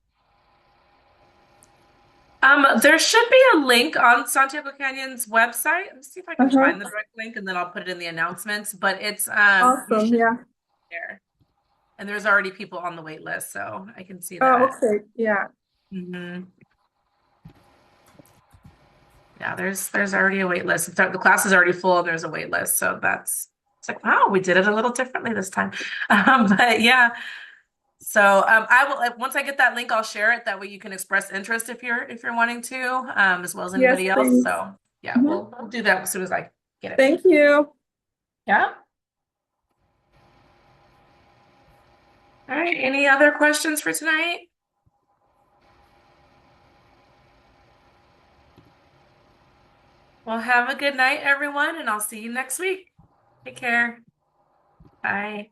S1: There should be a link on Santiago Canyon's website. Let me see if I can find the direct link, and then I'll put it in the announcements. But it's you
S20: Awesome.
S1: should
S20: Yeah.
S1: there. And there's already people on the wait list, so I can see
S20: Oh,
S1: that.
S20: okay. Yeah.
S1: Yeah, there's already a wait list. In fact, the class is already full and there's a wait list. So it's like, wow, we did it a little differently this time. But yeah. So I will once I get that link, I'll share it. That way you can express interest if you're wanting to, as well as anybody else.
S20: please.
S1: So yeah, we'll do that as soon as I get it.
S20: Thank you.
S1: Yeah. All right. Any other questions for tonight? Well, have a good night, everyone, and I'll see you next week. Take care. Bye.